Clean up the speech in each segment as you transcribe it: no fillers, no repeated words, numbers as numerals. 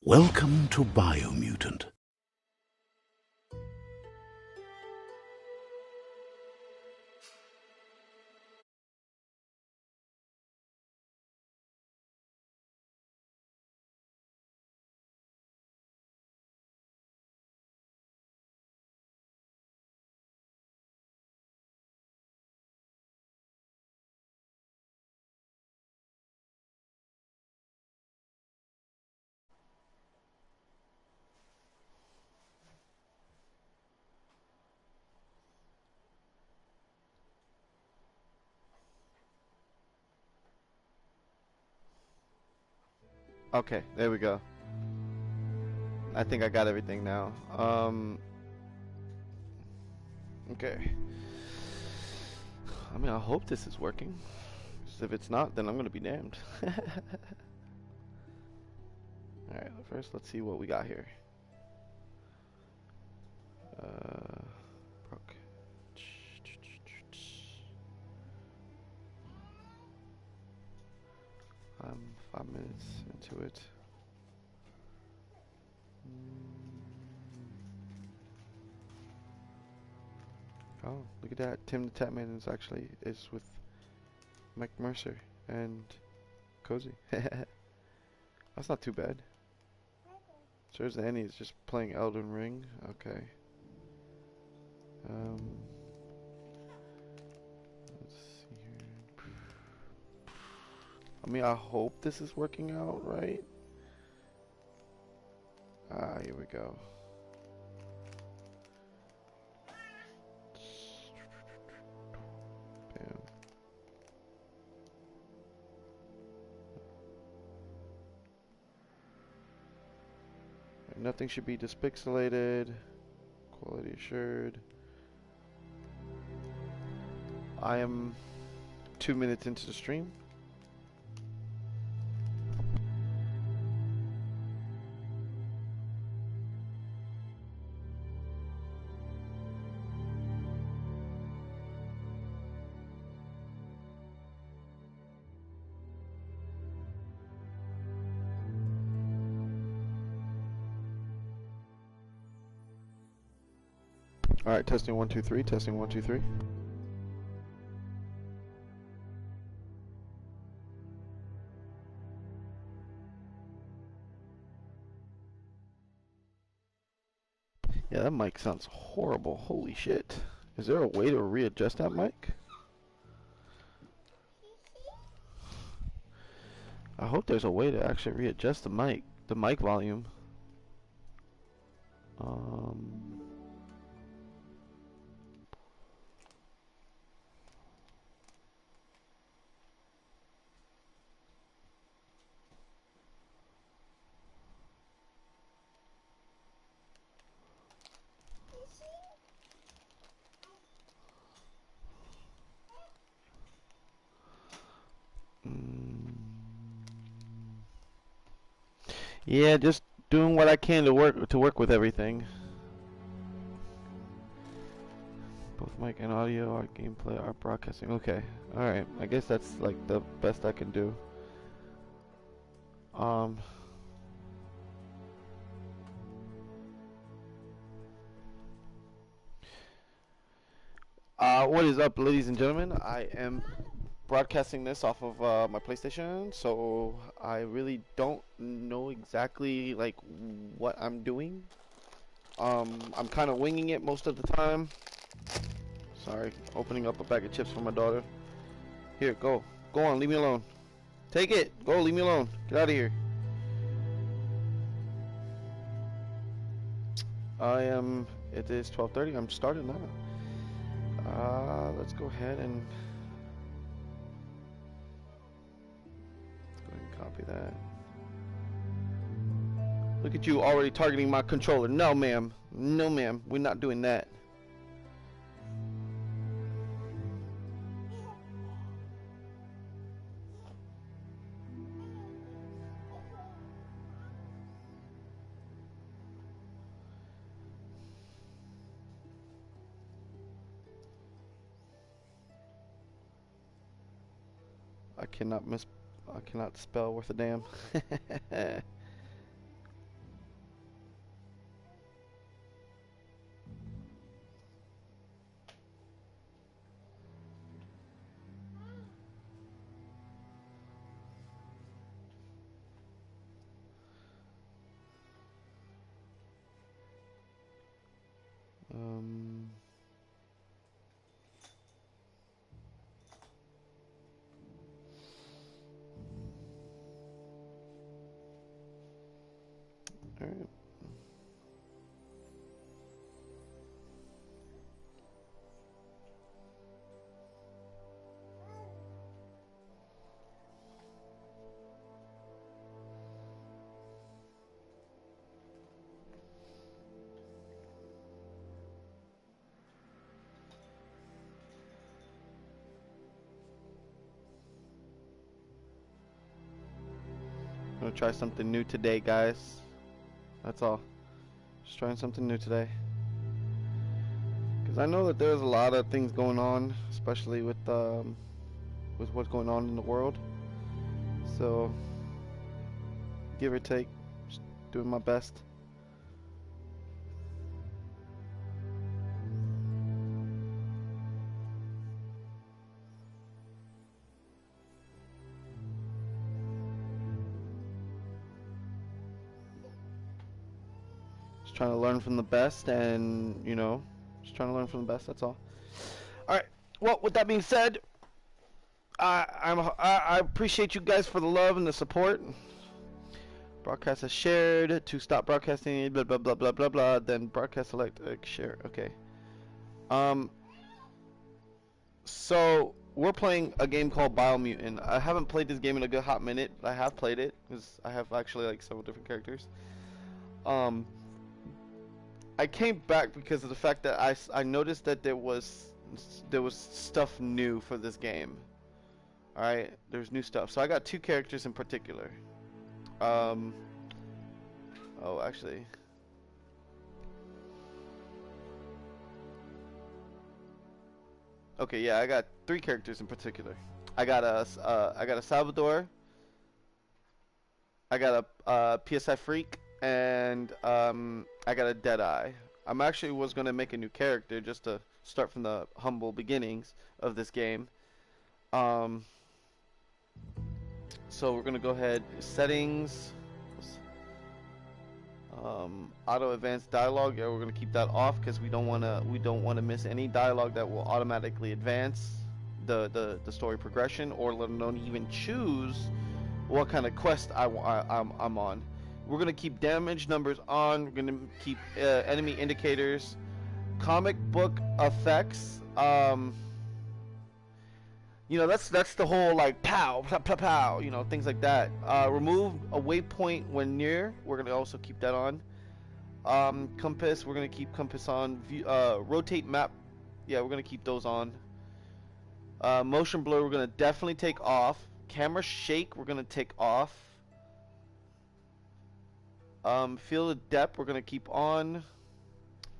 Welcome to Biomutant. Okay, there we go. I think I got everything now. Okay. I mean, I hope this is working. 'Cause if it's not, then I'm gonna be damned. Alright, first let's see what we got here. Brock. 5 minutes into it. Oh, look at that. Tim the Tatman is with Mike Mercer and Cozy. That's not too bad. Serves Annie is just playing Elden Ring. Okay. Let's see here. I mean, I hope this is working out right. Ah, here we go. Bam. Nothing should be despixelated. Quality assured. I am 2 minutes into the stream. Alright, testing 1 2 3, testing 1 2 3. Yeah, that mic sounds horrible. Holy shit. Is there a way to readjust that mic? I hope there's a way to actually readjust the mic volume. Yeah, just doing what I can to work with everything. Both mic and audio, art gameplay, art broadcasting. Okay, all right. I guess that's like the best I can do. What is up, ladies and gentlemen? I am broadcasting this off of my PlayStation, so I really don't know exactly like what I'm doing. I'm kind of winging it most of the time. Sorry, opening up a bag of chips for my daughter. Here, go on, leave me alone. Take it, go, leave me alone. Get out of here. It is 12:30. I'm starting now. Let's go ahead and copy that. Look at you already targeting my controller. No, ma'am. No, ma'am. We're not doing that. I cannot spell worth a damn. All right. I'm gonna try something new today, guys. That's all. Just trying something new today. Because I know that there's a lot of things going on, especially with what's going on in the world. So, give or take, just doing my best. Just trying to learn from the best, and just trying to learn from the best. That's all. All right. Well, with that being said, I appreciate you guys for the love and the support. Broadcast is shared to stop broadcasting. Blah blah blah blah blah blah. Then broadcast select share. Okay. Um. So we're playing a game called Biomutant. I haven't played this game in a good hot minute, but I have played it because I have actually like several different characters. Um. I came back because of the fact that I noticed that there was stuff new for this game. All right, there's new stuff. So I got two characters in particular. Oh, actually. Okay, yeah, I got three characters in particular. I got a Salvador. I got a PSI freak, and I got a Deadeye. I'm actually was gonna make a new character just to start from the humble beginnings of this game. Um, so we're gonna go ahead settings. Auto advanced dialogue. Yeah, we're gonna keep that off because we don't wanna miss any dialogue that will automatically advance the story progression, or let alone even choose what kind of quest I'm on. We're gonna keep damage numbers on. We're gonna keep enemy indicators, comic book effects. That's the whole like pow, pow, pow, pow, things like that. Remove a waypoint when near. We're gonna also keep that on. Compass, we're gonna keep compass on. Rotate map, yeah, we're gonna keep those on. Motion blur, we're gonna definitely take off. Camera shake, we're gonna take off. Field of depth, we're gonna keep on.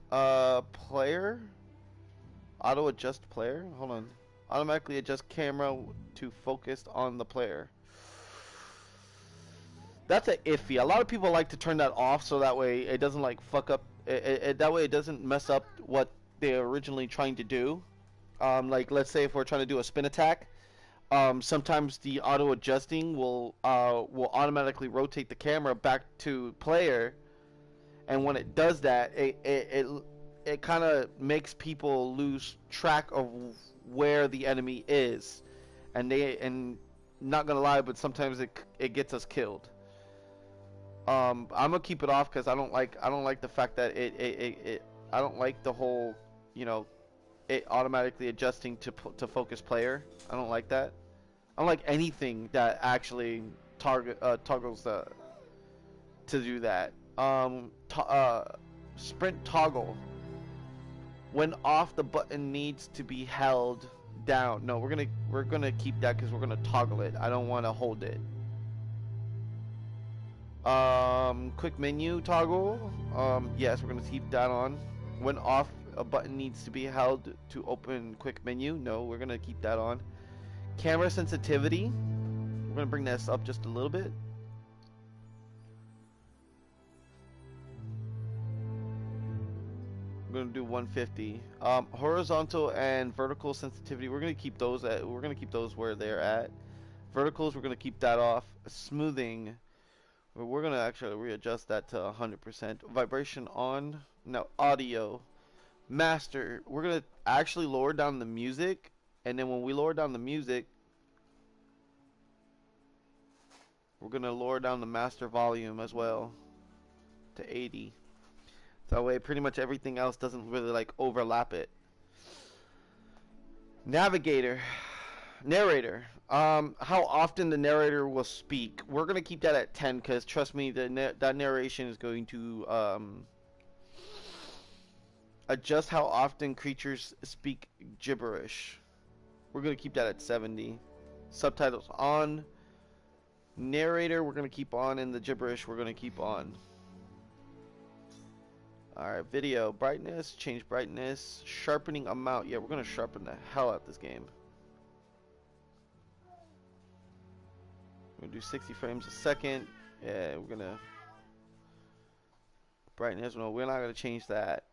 Player, auto adjust player. Hold on. Automatically adjust camera to focus on the player. That's a iffy. A lot of people like to turn that off so that way it doesn't like fuck up. That way it doesn't mess up what they're originally trying to do. Like let's say if we're trying to do a spin attack, sometimes the auto adjusting will automatically rotate the camera back to player, and when it does that, it kind of makes people lose track of where the enemy is, and not gonna lie, but sometimes it gets us killed. I'm gonna keep it off because I don't like the fact that I don't like the whole it automatically adjusting to focus player. I don't like that. I don't like anything that actually toggles to do that. Sprint toggle. When off, the button needs to be held down. No, we're gonna keep that because we're gonna toggle it. I don't want to hold it. Quick menu toggle. Yes, we're gonna keep that on. When off, a button needs to be held to open quick menu. No, we're gonna keep that on. Camera sensitivity. We're gonna bring this up just a little bit. We're gonna do 150. Horizontal and vertical sensitivity. We're gonna keep those where they're at. Verticals, we're gonna keep that off. Smoothing. We're gonna actually readjust that to 100%. Vibration on. No, audio. Master. We're gonna actually lower down the music, and then when we lower down the music, we're gonna lower down the master volume as well. to 80. That way pretty much everything else doesn't really like overlap it. Narrator. How often the narrator will speak. We're gonna keep that at 10 because trust me, that narration is going to adjust how often creatures speak gibberish. We're gonna keep that at 70. Subtitles on. Narrator we're gonna keep on, and the gibberish we're gonna keep on. Alright, video brightness, change brightness, sharpening amount. Yeah, we're gonna sharpen the hell out of this game. We're gonna do 60 frames a second. Yeah, we're gonna brightness. No, we're not gonna change that.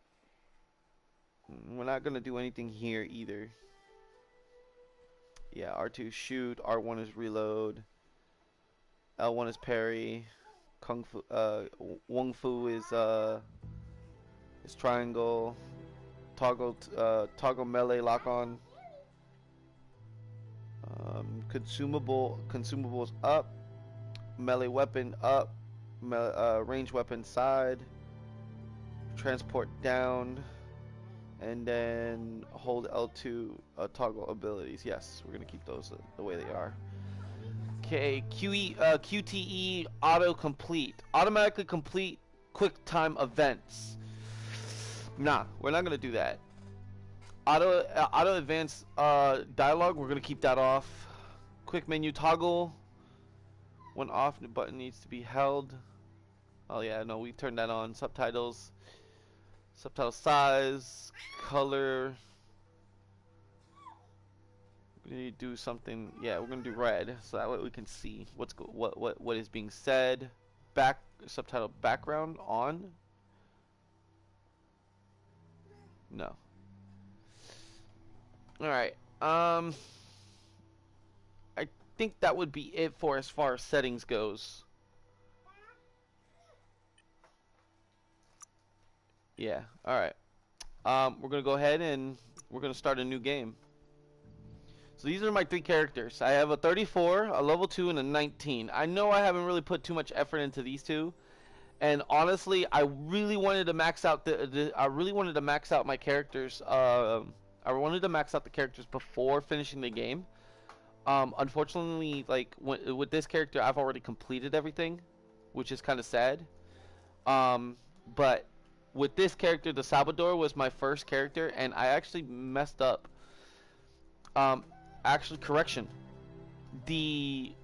We're not gonna do anything here either. Yeah, R2 shoot, R1 is reload, L1 is parry, Kung Fu, Wung Fu is triangle, toggle melee lock on. Consumables up, melee weapon up, range weapon side, transport down, and then hold L2 toggle abilities. Yes, we're gonna keep those the way they are. Okay, QTE auto complete, automatically complete quick time events. Nah, we're not gonna do that. Auto advance dialogue, we're gonna keep that off. Quick menu toggle, when off, the button needs to be held. Oh yeah, no, we turned that on. Subtitles, subtitle size, color. We're gonna do something. Yeah, we're gonna do red, so that way we can see what is being said. Subtitle background on. No. Alright, I think that would be it for as far as settings goes. Yeah, alright. We're gonna go ahead and we're gonna start a new game. So these are my 3 characters. I have a 34, a level 2, and a 19. I know I haven't really put too much effort into these two. And honestly, I really wanted to max out I really wanted to max out my characters. I wanted to max out the characters before finishing the game. Unfortunately, like with this character, I've already completed everything, which is kind of sad. But with this character, the Salvador was my first character, and I actually messed up. Actually, correction. The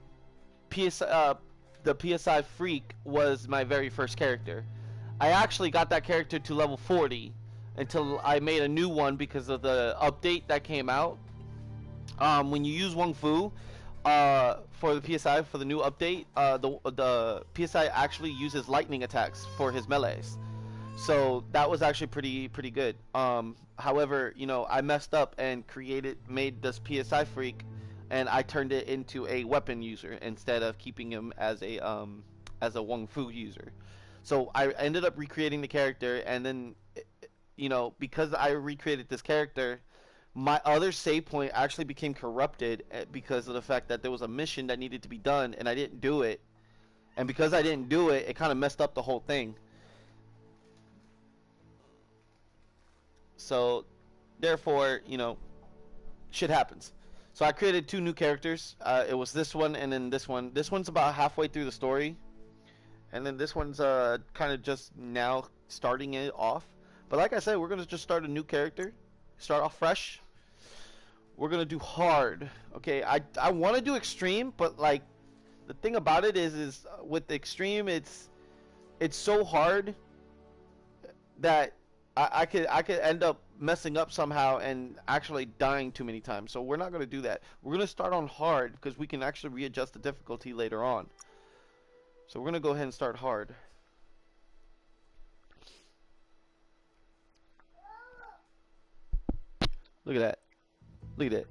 PSI Freak was my very first character. I actually got that character to level 40 until I made a new one because of the update that came out. When you use Wung Fu for the PSI for the new update, the PSI actually uses lightning attacks for his melees. So that was actually pretty good. However, you know, I messed up and made this PSI Freak, and I turned it into a weapon user instead of keeping him as a Wung Fu user. So I ended up recreating the character, and then, you know, because I recreated this character, my other save point actually became corrupted because of the fact that there was a mission that needed to be done, and I didn't do it. And because I didn't do it, it kind of messed up the whole thing. So, therefore, you know, shit happens. So I created 2 new characters. It was this one and then this one. This one's about halfway through the story, and then this one's kind of just now starting it off. But like I said, we're gonna just start a new character, start off fresh. We're gonna do hard. Okay, I want to do extreme, but like the thing about it is with extreme, it's so hard that I could end up messing up somehow and actually dying too many times. So we're not going to do that. We're going to start on hard because we can actually readjust the difficulty later on. So we're going to go ahead and start hard. Look at that. Look at that.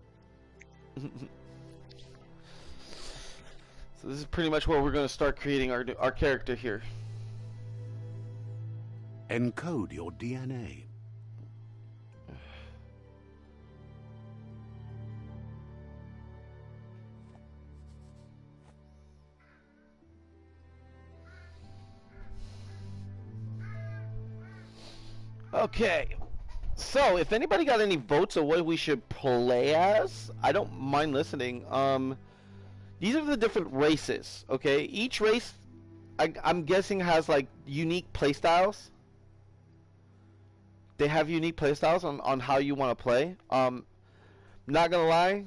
So this is pretty much where we're going to start creating our character here. Encode your DNA. Okay. So, if anybody got any votes of what we should play as, I don't mind listening. These are the different races, okay? Each race, I'm guessing, has like unique playstyles. They have unique playstyles on how you want to play. Not gonna lie,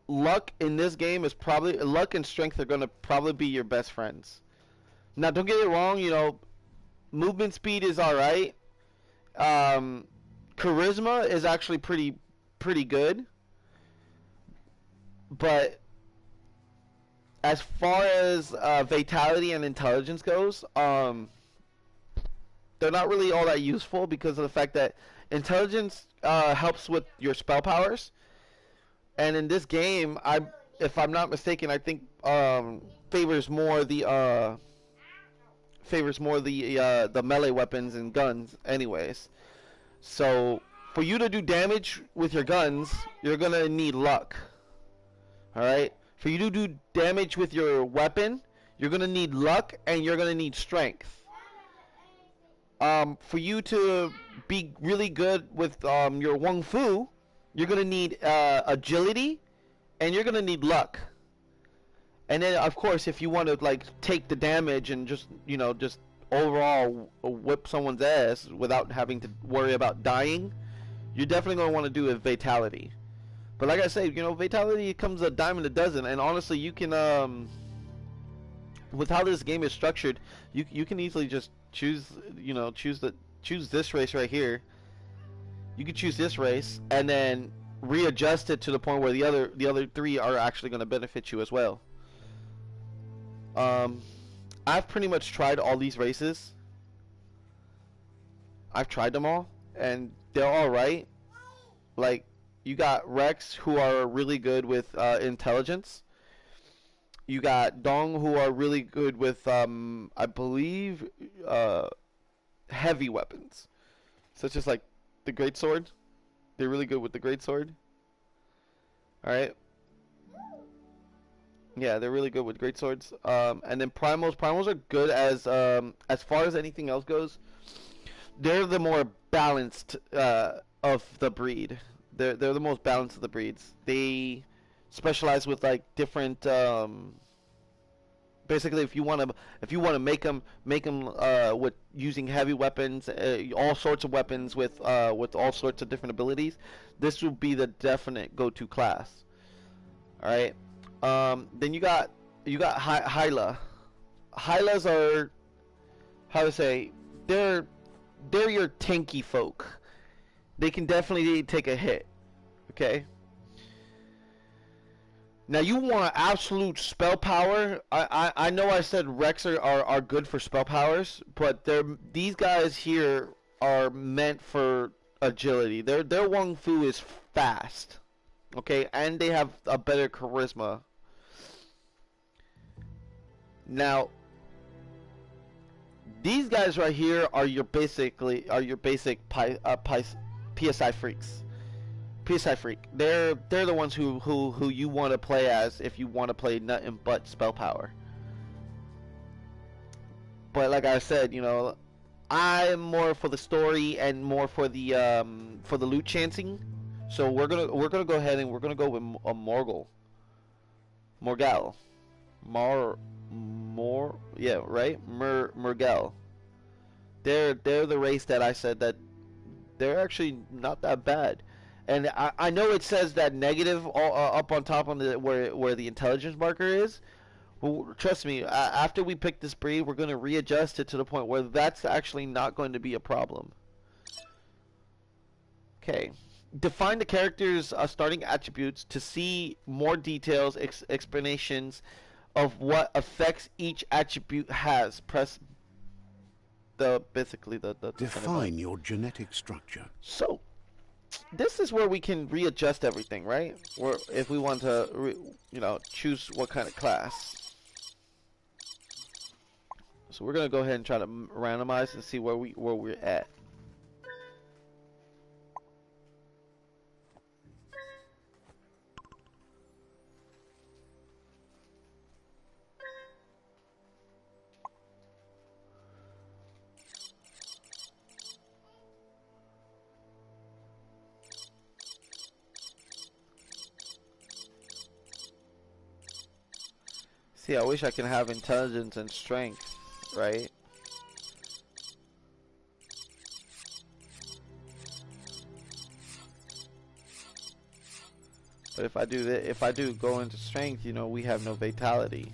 luck in this game is probably luck and strength are gonna probably be your best friends. Now, don't get it wrong, you know, movement speed is all right. Charisma is actually pretty good, but as far as vitality and intelligence goes, they're not really all that useful because of the fact that intelligence helps with your spell powers, and in this game, if I'm not mistaken, I think favors more the melee weapons and guns, anyways. So for you to do damage with your guns, you're gonna need luck. All right. For you to do damage with your weapon, you're gonna need luck and you're gonna need strength. For you to be really good with your Wung Fu, you're gonna need agility and you're gonna need luck. And then, of course, if you want to like take the damage and just just overall whip someone's ass without having to worry about dying, you're definitely gonna want to do a fatality. But like I say, fatality comes a dime a dozen, and honestly, you can with how this game is structured, you can easily just choose choose this race right here. You can choose this race and then readjust it to the point where the other three are actually going to benefit you as well. I've pretty much tried all these races. I've tried them all, and they're all right. Like, you got Rex, who are really good with intelligence. You got Dong, who are really good with, I believe, heavy weapons, such as like the great sword. They're really good with the great sword. All right. Yeah, they're really good with great swords. And then primals are good as far as anything else goes. They're the more balanced of the breed. They're the most balanced of the breeds. They specialize with like different. Basically, if you want to make them with using heavy weapons, all sorts of weapons with all sorts of different abilities, this would be the definite go-to class. All right. Then you got Hyla. Hylas are, how to say, they're your tanky folk. They can definitely take a hit. Okay. Now you want absolute spell power. I know I said Rex are good for spell powers, but these guys here are meant for agility. Their Wung Fu is fast. Okay, and they have a better charisma. Now, these guys right here are your basic PSI freaks. PSI freak. They're the ones who you want to play as if you want to play nothing but spell power. But like I said, I'm more for the story and more for the loot chancing. So we're gonna go ahead and we're gonna go with a Morgul. Morgal. Yeah, right? Murgal. They're the race that I said that they're actually not that bad. And I know it says that negative up on top on the where the intelligence marker is. Well, trust me, after we pick this breed, we're going to readjust it to the point where that's actually not going to be a problem. Okay. Define the character's starting attributes to see more details, explanations of what effects each attribute has. Press basically the Define your genetic structure. So this is where we can readjust everything, right? Or if we want to choose what kind of class. So we're gonna go ahead and try to randomize and see where we're at. See, I wish I can have intelligence and strength, right? But if I do that, if I do go into strength, you know, we have no vitality.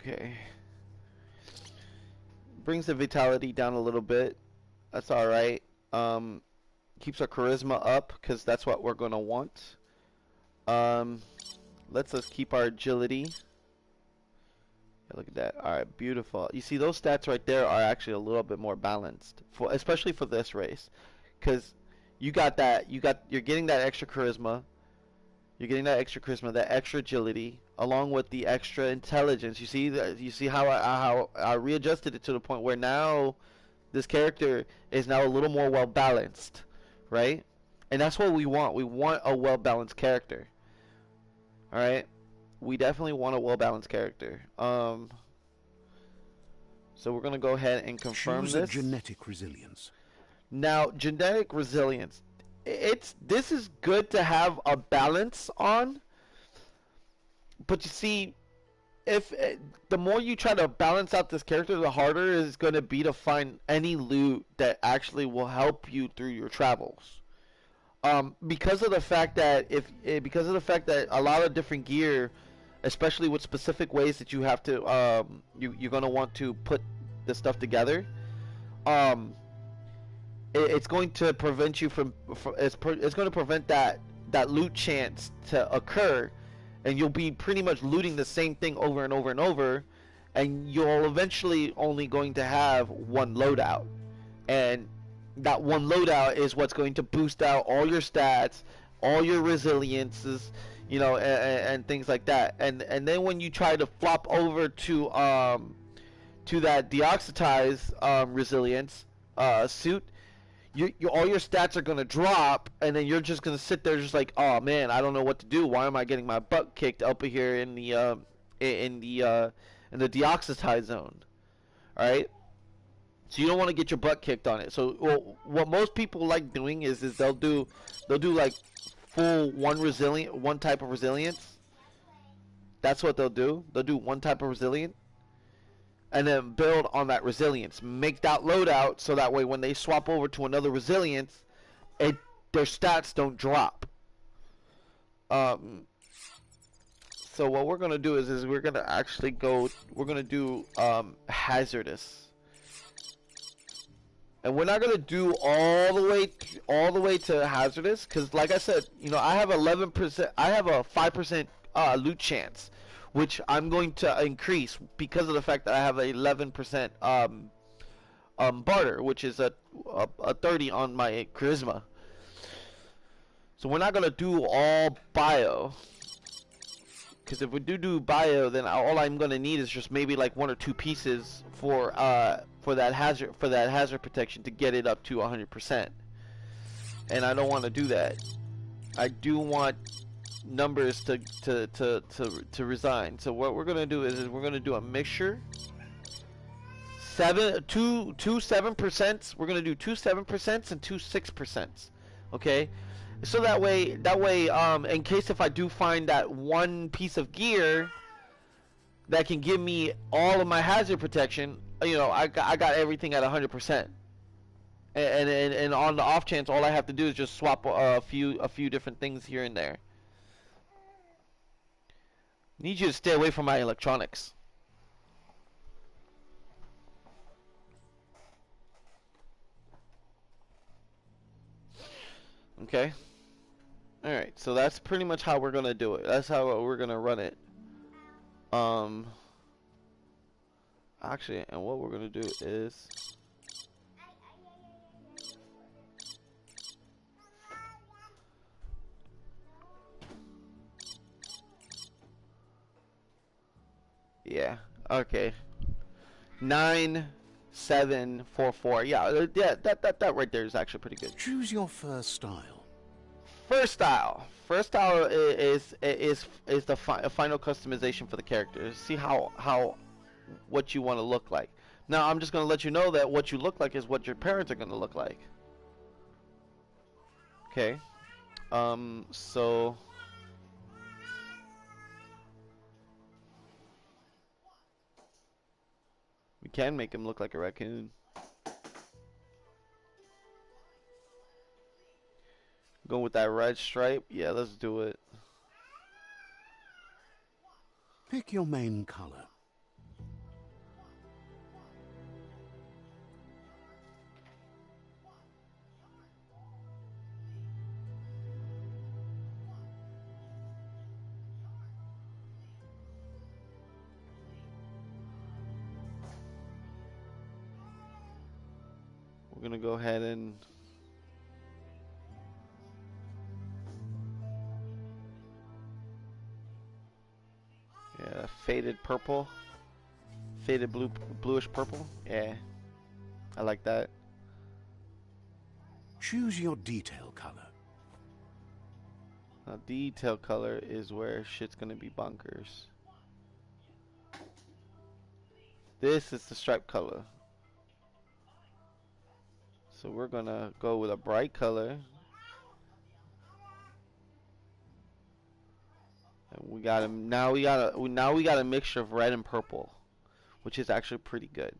Okay. Brings the vitality down a little bit. That's all right. Keeps our charisma up because that's what we're gonna want. Lets us keep our agility. Look at that. All right, beautiful. You see those stats right there are actually a little bit more balanced for, especially for this race, because you got that. You're getting that extra charisma. You're getting that extra charisma, that extra agility, along with the extra intelligence. You see that? You see how I readjusted it to the point where now this character is now a little more well balanced, right? And that's what we want. We want a well balanced character. All right, we definitely want a well balanced character. So we're gonna go ahead and confirm Choose this. a genetic resilience. Now, genetic resilience. This is good to have a balance on, but you see, if the more you try to balance out this character, the harder it's going to be to find any loot that actually will help you through your travels. Because of the fact that a lot of different gear, especially with specific ways that you have to you're going to want to put this stuff together, it's going to prevent you from it's going to prevent that loot chance to occur, and you'll be pretty much looting the same thing over and over and over, and you'll eventually only going to have one loadout, and that one loadout is what's going to boost out all your stats, all your resiliences, you know, and things like that. And then when you try to flop over to that deoxitized resilience suit, all your stats are gonna drop, and then you're just gonna sit there just like, oh man, I don't know what to do. Why am I getting my butt kicked up here in the deoxitized zone? All right. So you don't want to get your butt kicked on it. So what most people like doing is they'll do like full one type of resilience. That's what they'll do. They'll do one type of resilient, and then build on that resilience. Make that loadout so that way when they swap over to another resilience, their stats don't drop. So what we're gonna do is we're gonna actually do hazardous. And we're not gonna do all the way to hazardous, because like I said, you know, I have 11%. I have a 5% loot chance, which I'm going to increase because of the fact that I have a 11% barter, which is a 30 on my charisma. So we're not gonna do all bio, because if we do bio, then all I'm gonna need is just maybe like 1 or 2 pieces for that hazard protection to get it up to 100%. And I don't want to do that. I do want numbers to resign. So what we're gonna do is we're gonna do a mixture. 2 7%. We're gonna do 2 7% and 2 6%. Okay. So that way, in case if I do find that one piece of gear that can give me all of my hazard protection, you know, I got everything at 100%. And on the off chance, all I have to do is just swap a few different things here and there. Need you to stay away from my electronics. Okay. Alright, so that's pretty much how we're gonna do it. That's how we're gonna run it. Actually, and what we're gonna do is yeah, okay. 9 744. Yeah, that right there is actually pretty good. Choose your first style. First style. First style is the final customization for the character. See how what you want to look like. Now I'm just gonna let you know that what you look like is what your parents are gonna look like. Okay. So we can make him look like a raccoon. Going with that red stripe? Yeah, let's do it. Pick your main color. We're gonna go ahead and faded purple, faded bluish purple. Yeah, I like that. Choose your detail color. Now, detail color is where shit's gonna be bonkers. This is the stripe color. So we're gonna go with a bright color. And we got him. Now we got a mixture of red and purple, which is actually pretty good.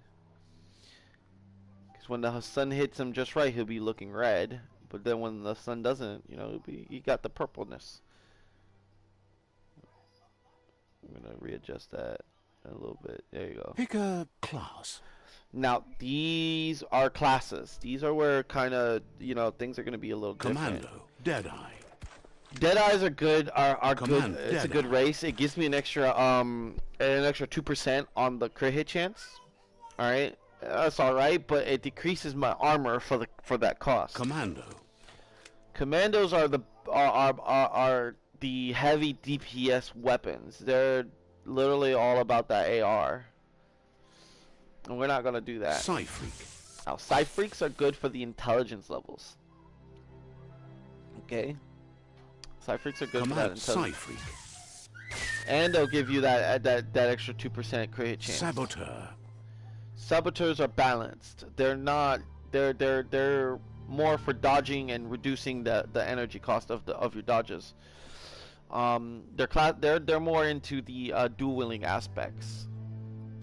Because when the sun hits him just right, he'll be looking red. But then when the sun doesn't, you know, he got the purpleness. I'm gonna readjust that a little bit. There you go. Pick a class. Now these are classes. These are where kind of, you know, things are gonna be a little different. Commando, Deadeye. Deadeyes are good. Are Command, good. It's a Deadeye. good race. It gives me an extra 2% on the crit hit chance. All right, that's all right, but it decreases my armor for that cost. Commando. Commandos are the heavy DPS weapons. They're literally all about that AR, and we're not gonna do that. Psyphreak. Now, Psyphreaks are good for the intelligence levels. Okay. Psyphreaks are good for that Command intelligence. Psyphreak. And they'll give you that extra 2% crit hit chance. Saboteur. Saboteurs are balanced. They're not. They're more for dodging and reducing the energy cost of your dodges. They're more into the dual wielding aspects.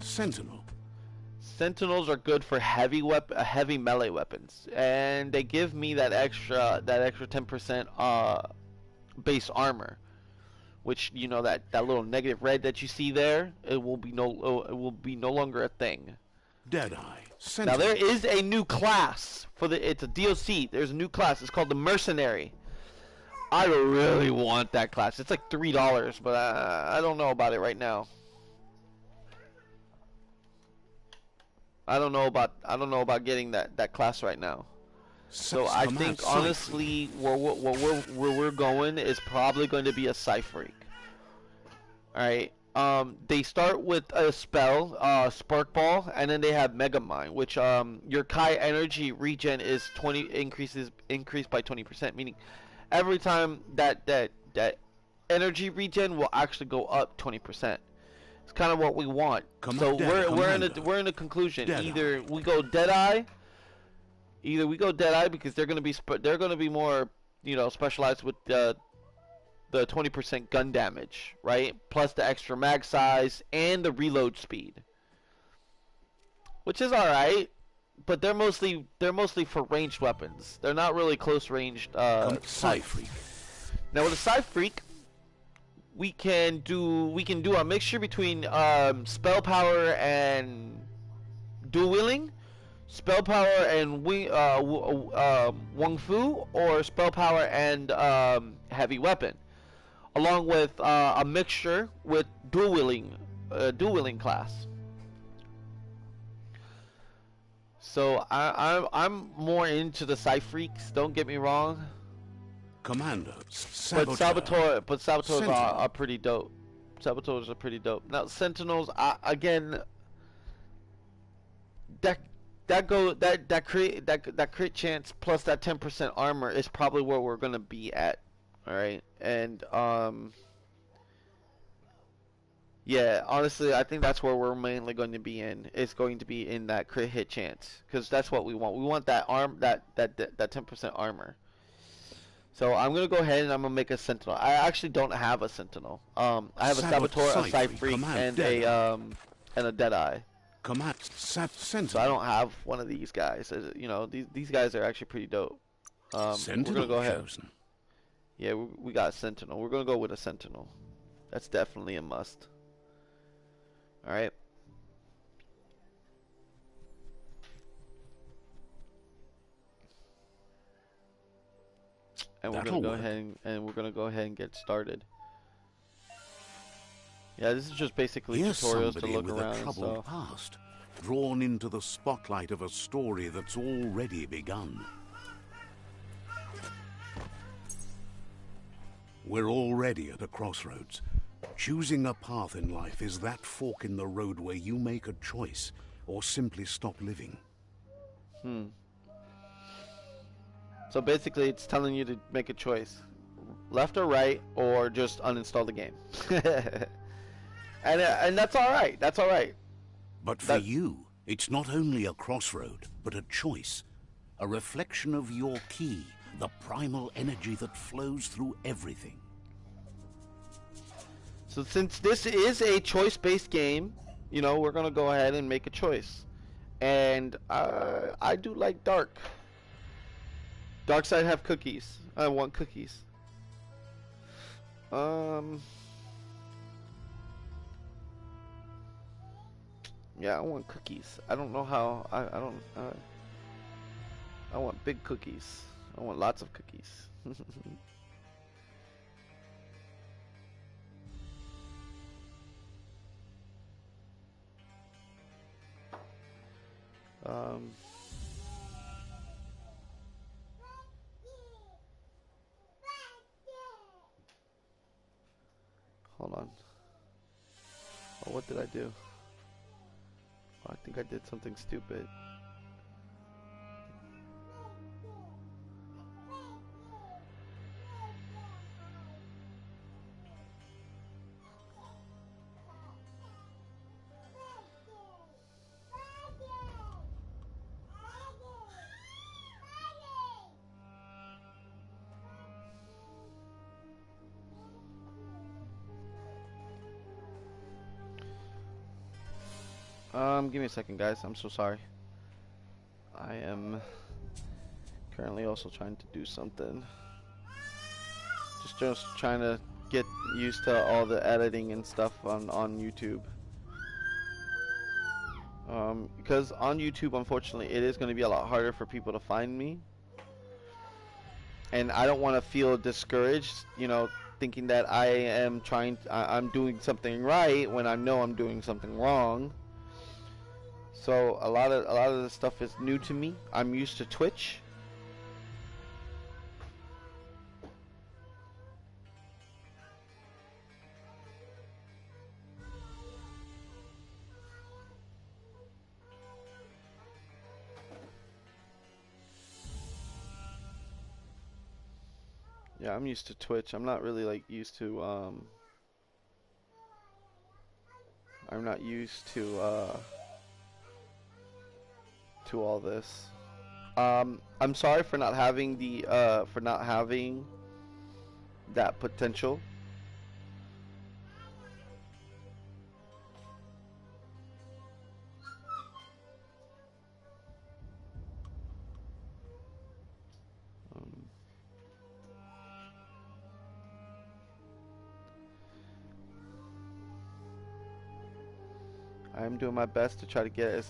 Sentinel. Sentinels are good for heavy melee weapons, and they give me that extra 10% base armor, which, you know, that little negative red that you see there, it will be no longer a thing. Deadeye. Now Sentinel. there is a new class it's a DLC. There's a new class. It's called the Mercenary. I really want that class. It's like $3, but I don't know about it right now. I don't know about getting that class right now. So I think honestly, where we're going is probably going to be a Psyphreak. All right. They start with a spell, Spark Ball, and then they have Mega Mind, which your Kai energy regen is increased by 20%, meaning every time that energy regen will actually go up 20%. It's kind of what we want. So we're in a conclusion. Either we go Deadeye because they're gonna be more, you know, specialized with the 20% gun damage, right? Plus the extra mag size and the reload speed, which is all right. But they're mostly for ranged weapons. They're not really close ranged. Psyphreak. Now with a Psyphreak, we can do a mixture between spell power and dual wielding, spell power and Wung Fu, or spell power and heavy weapon, along with a mixture with dual wielding class. So I'm more into the Psyphreaks. Don't get me wrong. Commandos. But Saboteurs are pretty dope. Saboteurs are pretty dope. Now Sentinels, again, that crit chance plus that 10% armor is probably where we're gonna be at. All right, and yeah, honestly, I think that's where we're mainly going to be in. It's going to be in that crit hit chance, because that's what we want. We want that 10% armor. So I'm gonna go ahead and I'm gonna make a sentinel. I actually don't have a sentinel. I have a saboteur, a Psyfreak, and a Deadeye. Command Sentinel. So I don't have one of these guys. You know, these guys are actually pretty dope. Sentinel we're gonna go ahead. chosen. Yeah, we got a sentinel. We're gonna go with a sentinel. That's definitely a must. All right. And we're gonna go ahead and get started. Yeah, this is just basically Here's tutorials to somebody look with around a and troubled stuff. past, drawn into the spotlight of a story that's already begun. We're already at a crossroads. Choosing a path in life is that fork in the road where you make a choice or simply stop living. So basically, it's telling you to make a choice, left or right, or just uninstall the game. and that's all right. That's all right. But for you, it's not only a crossroad, but a choice. A reflection of your key, the primal energy that flows through everything. So since this is a choice-based game, you know, we're gonna go ahead and make a choice. And I do like dark. Dark side have cookies. I want cookies. Yeah, I want cookies. I don't know how. I want big cookies. I want lots of cookies. Hold on. Oh, what did I do? Oh, I think I did something stupid. Give me a second, guys. I'm so sorry. I am currently also trying to do something. Just trying to get used to all the editing and stuff on YouTube. Because on YouTube, unfortunately, it is going to be a lot harder for people to find me. And I don't want to feel discouraged, you know, thinking that I'm doing something right when I know I'm doing something wrong. So a lot of this stuff is new to me. I'm used to Twitch. Yeah, I'm used to Twitch. I'm not really like used to I'm not used to all this. I'm sorry for not having that potential. I'm doing my best to try to get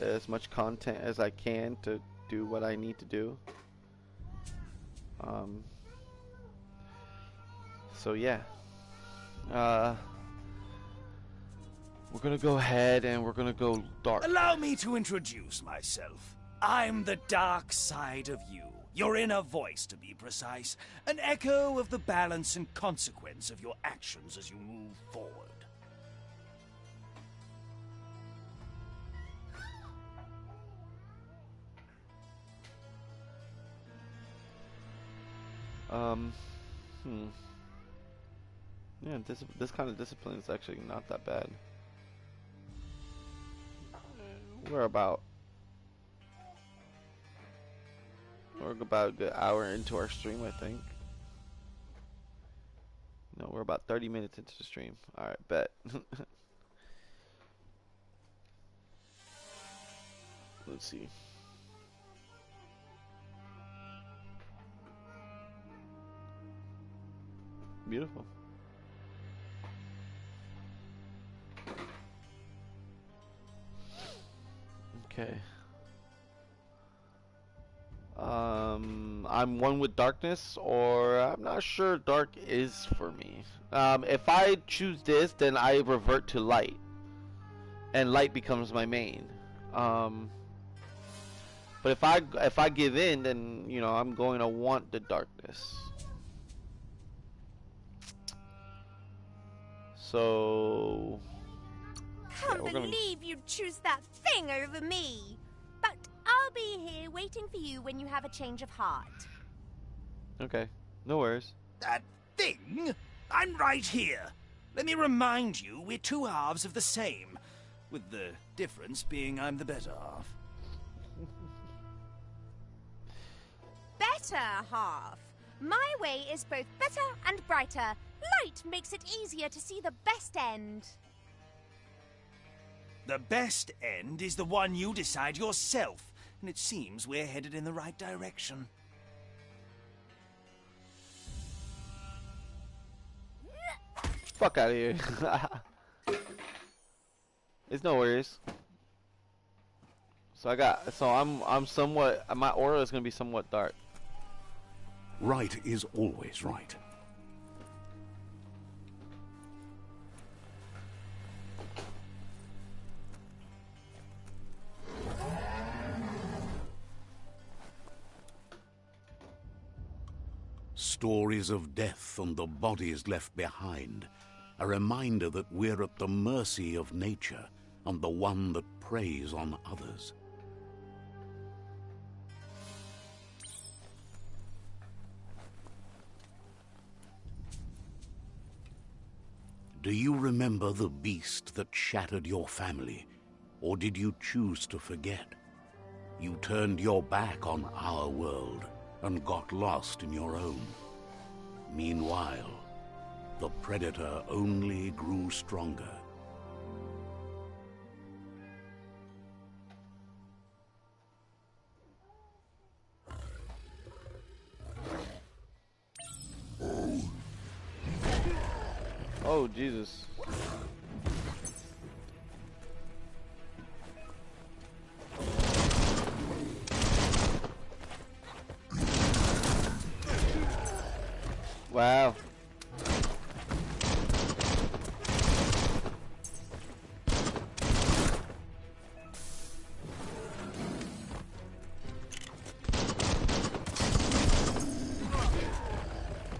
as much content as I can to do what I need to do. So yeah, we're gonna go ahead and we're gonna go dark. Allow me to introduce myself. I'm the dark side of you. Your inner voice, to be precise. An echo of the balance and consequence of your actions as you move forward. Um, hmm. Yeah, this kind of discipline is actually not that bad. We're about a good hour into our stream, I think. No, we're about 30 minutes into the stream. All right, bet. Let's see. Beautiful. Okay. I'm one with darkness, or I'm not sure dark is for me. If I choose this, then I revert to light, and light becomes my main. But if I give in, then you know I'm going to want the darkness. So Can't believe you'd choose that thing over me. But I'll be here waiting for you when you have a change of heart. Okay, no worries. That thing? I'm right here. Let me remind you, we're two halves of the same, with the difference being I'm the better half. Better half. My way is both better and brighter. Light makes it easier to see the best end. The best end is the one you decide yourself, and it seems we're headed in the right direction. Fuck out of here. It's no worries. So I'm somewhat, my aura is gonna be somewhat dark. Right is always right. Stories of death and the bodies left behind, a reminder that we're at the mercy of nature and the one that preys on others. Do you remember the beast that shattered your family, or did you choose to forget? You turned your back on our world and got lost in your own. Meanwhile, the predator only grew stronger. Oh, Jesus. Wow.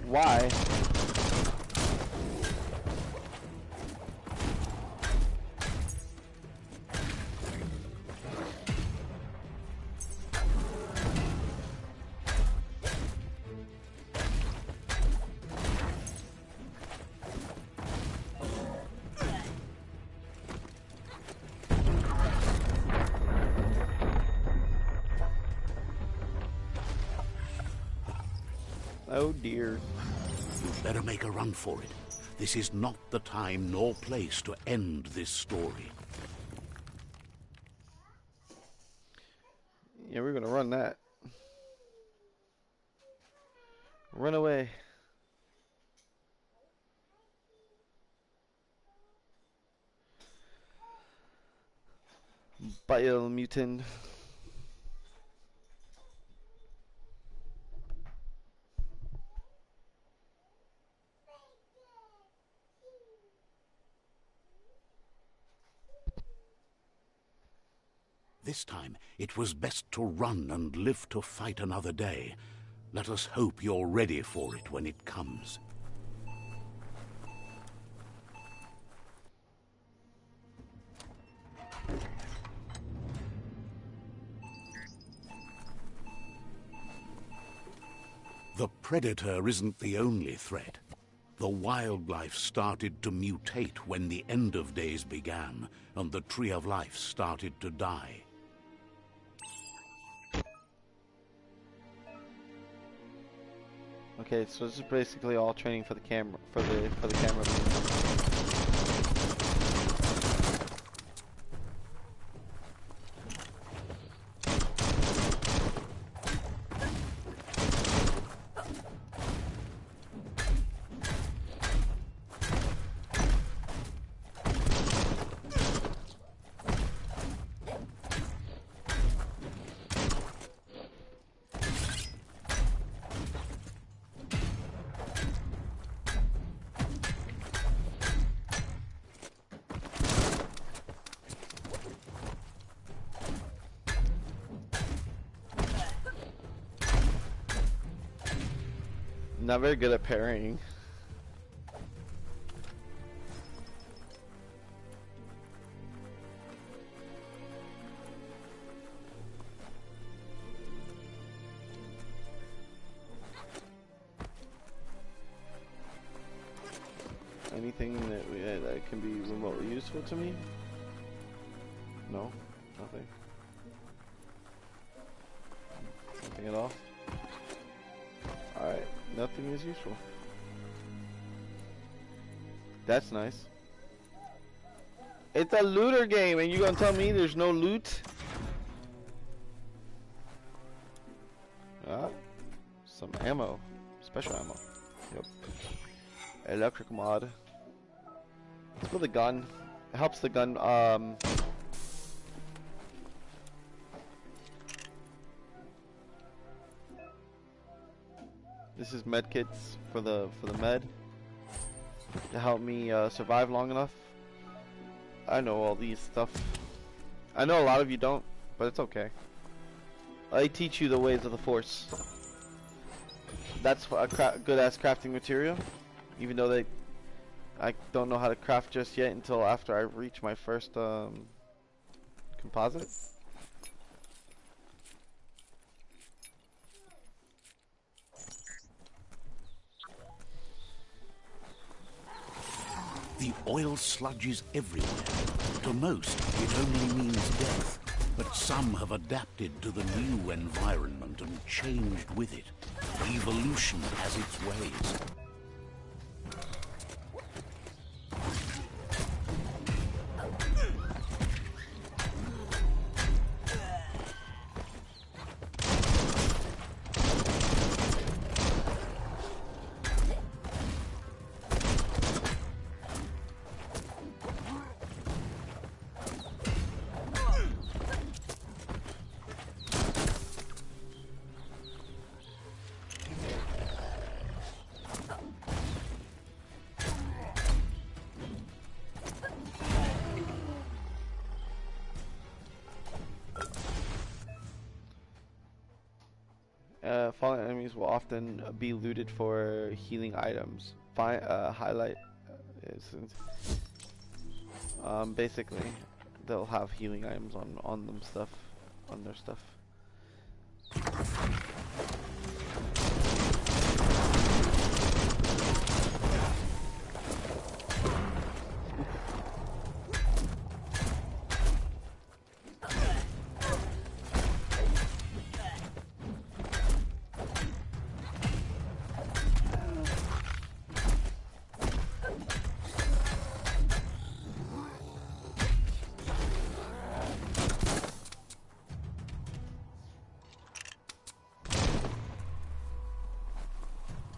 Why? Oh dear. You'd better make a run for it. This is not the time nor place to end this story. Yeah, we're gonna run that. Run away. Biomutant. This time, it was best to run and live to fight another day. Let us hope you're ready for it when it comes. The predator isn't the only threat. The wildlife started to mutate when the end of days began, and the tree of life started to die. Okay, so this is basically all training for the camera, for the camera. Not very good at parrying. Anything that can be remotely useful to me? No, nothing. Nothing at all. Alright, nothing is useful. That's nice. It's a looter game, and you gonna tell me there's no loot? Ah, some ammo. Special ammo. Yep. Electric mod. Let's build a gun. It helps the gun, this is med kits for the med to help me survive long enough. I know all these stuff. I know a lot of you don't, but it's okay. I teach you the ways of the Force. That's a good ass crafting material, even though I don't know how to craft just yet until after I reach my first composite. The oil sludges everywhere. To most, it only means death, but some have adapted to the new environment and changed with it. Evolution has its ways. Fallen enemies will often be looted for healing items. Highlight basically they'll have healing items on their stuff.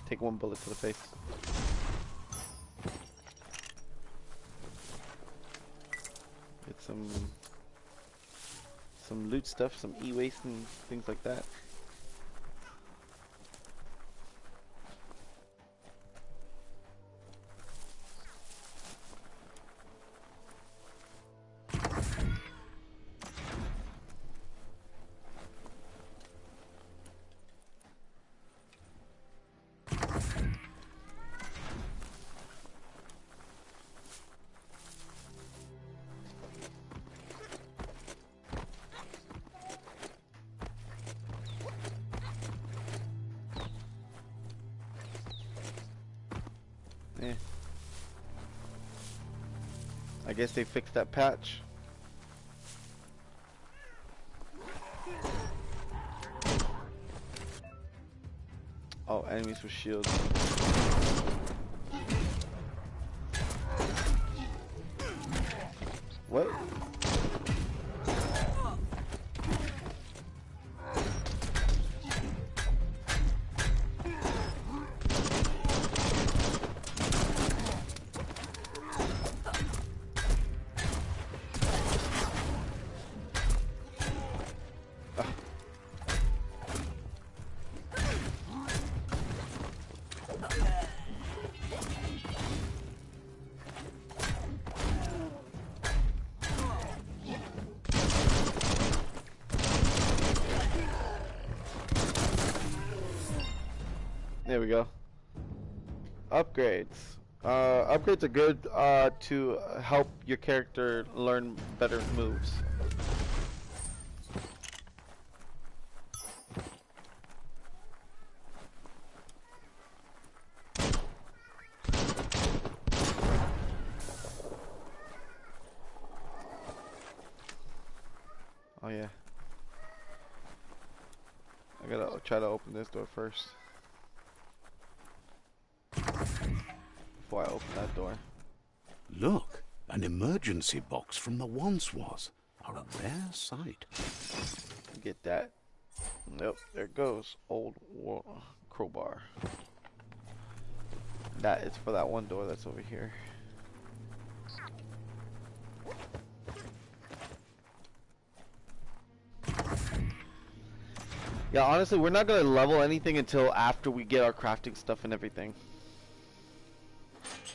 Take one bullet to the face. Get some loot stuff, some e-waste and things like that. I guess they fixed that patch. Oh, enemies with shields. What? There we go. Upgrades. Upgrades are good to help your character learn better moves. Oh yeah. I gotta try to open this door first. Before I open that door. Look, an emergency box from the once was. A rare sight. Get that. Nope, there it goes. Old crowbar. That is for that one door that's over here. Yeah, honestly, we're not gonna level anything until after we get our crafting stuff and everything.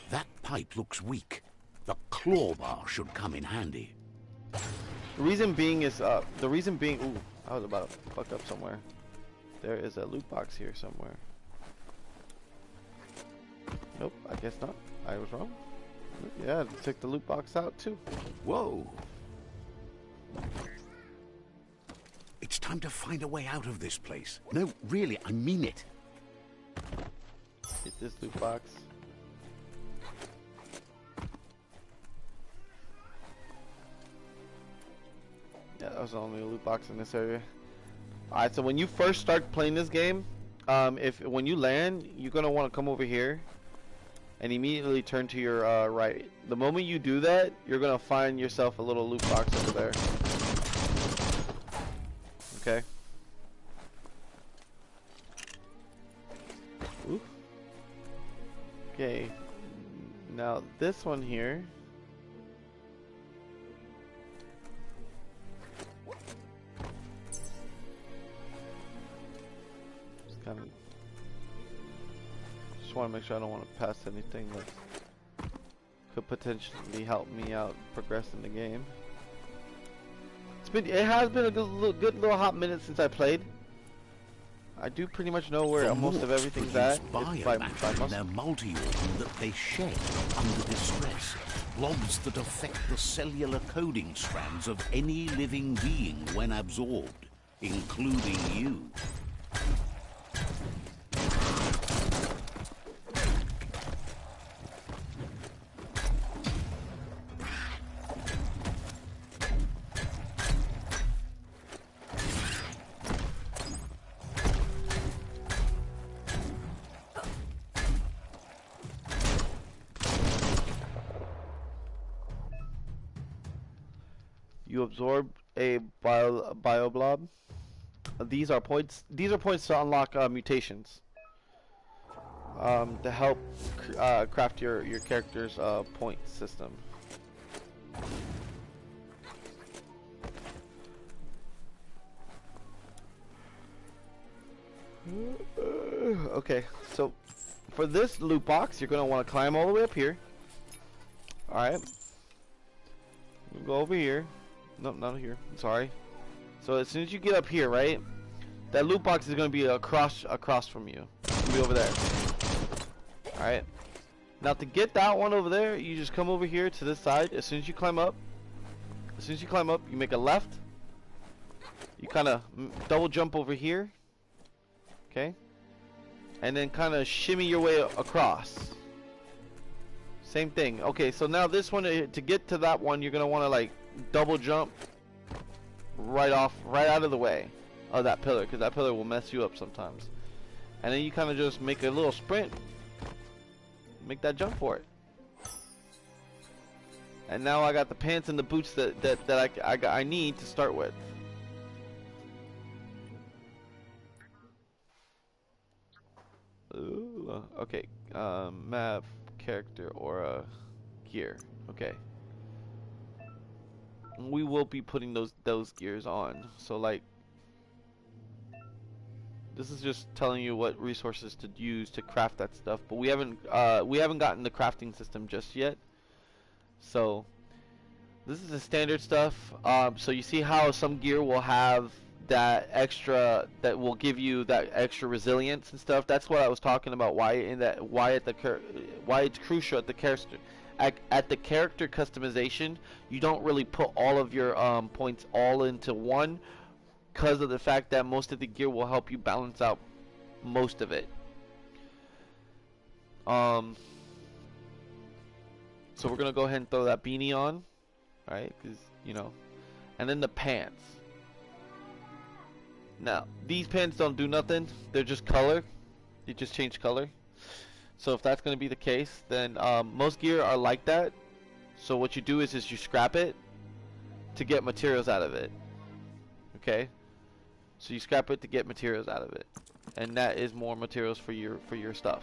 That pipe looks weak. The claw bar should come in handy. The reason being is, ooh, I was about to fuck up somewhere. There is a loot box here somewhere. Nope, I guess not. I was wrong. Yeah, took the loot box out too. Whoa. It's time to find a way out of this place. No, really, I mean it. Get this loot box. Yeah, that was the only loot box in this area. Alright, so when you first start playing this game, when you land, you're gonna want to come over here and immediately turn to your right. The moment you do that, you're gonna find yourself a little loot box over there. Okay. Ooh. Okay. Now this one here. Just want to make sure I don't want to pass anything that could potentially help me out progress in the game. It has been a good little hot minute since I played. I do pretty much know where most of everything's at. Biomutant in their multi-organ that they shed under distress. Blobs that affect the cellular coding strands of any living being when absorbed, including you. You absorb a bioblob. These are points. These are points to unlock mutations. To help craft your character's point system. Okay, so for this loot box, you're gonna want to climb all the way up here. All right. We'll go over here. Nope, not here. I'm sorry. So as soon as you get up here, right, that loot box is gonna be across from you. It's gonna be over there. All right. Now to get that one over there, you just come over here to this side. As soon as you climb up, you make a left. You kind of double jump over here. Okay. And then kind of shimmy your way across. Same thing. Okay, so now this one, to get to that one, you're gonna want to like double jump right out of the way of that pillar, because that pillar will mess you up sometimes. And then you kind of just make a little sprint, make that jump for it. And now I got the pants and the boots that I need to start with. Ooh, okay, map, character, aura, gear. Okay. We will be putting those gears on. So like, this is just telling you what resources to use to craft that stuff. But we haven't gotten the crafting system just yet. So this is the standard stuff. So you see how some gear will have that extra, that will give you that extra resilience and stuff. That's what I was talking about. Why it's crucial at the character. At the character customization, you don't really put all of your points all into one, because of the fact that most of the gear will help you balance out most of it. So we're gonna go ahead and throw that beanie on, right? Because and then the pants. Now these pants don't do nothing; they're just color. They just change color. So if that's going to be the case, then most gear are like that. So what you do is you scrap it to get materials out of it. Okay? So you scrap it to get materials out of it. And that is more materials for your stuff.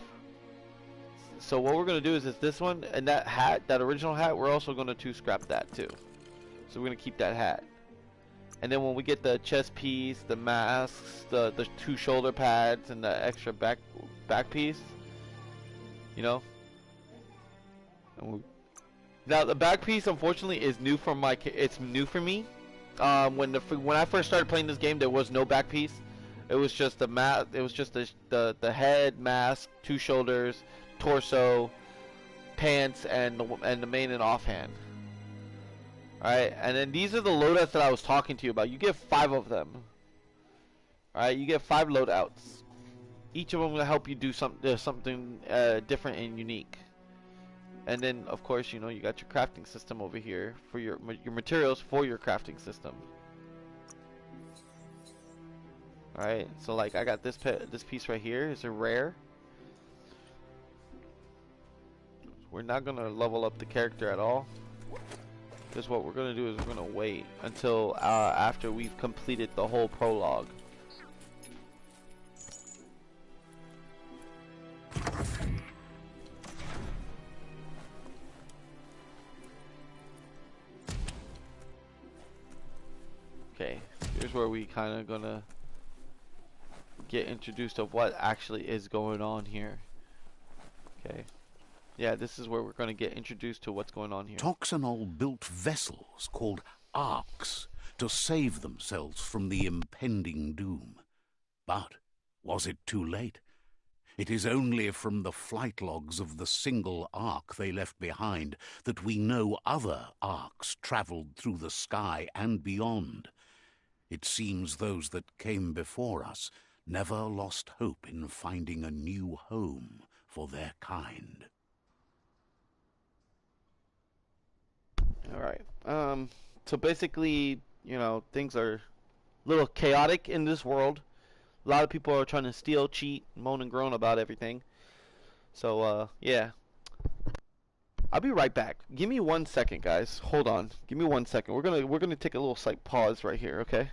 So what we're going to do is this one, and that hat, that original hat, we're also going to scrap that too. So we're going to keep that hat. And then when we get the chest piece, the masks, the 2 shoulder pads, and the extra back piece, now the back piece unfortunately is new for it's new for me. When I first started playing this game, there was no back piece. It was just the head, mask, 2 shoulders, torso, pants, and the main and offhand. Alright, and then these are the loadouts that I was talking to you about. You get 5 of them. Alright, you get 5 loadouts. Each of them will help you do something different and unique. And then, of course, you got your crafting system over here for your materials for your crafting system. All right, so like I got this piece right here is a rare. We're not gonna level up the character at all, because what we're gonna do is we're gonna wait until after we've completed the whole prologue. Okay, here's where we kind of gonna get introduced of what actually is going on here. Okay, yeah, this is where we're gonna get introduced to what's going on here. Toxanol built vessels called arks to save themselves from the impending doom. But was it too late? It is only from the flight logs of the single ark they left behind that we know other arks travelled through the sky and beyond. It seems those that came before us never lost hope in finding a new home for their kind. All right. So basically, things are a little chaotic in this world. A lot of people are trying to steal, cheat, moan and groan about everything. So, yeah. I'll be right back. Give me 1 second, guys. Hold on. Give me 1 second. We're gonna take a little slight pause right here, okay?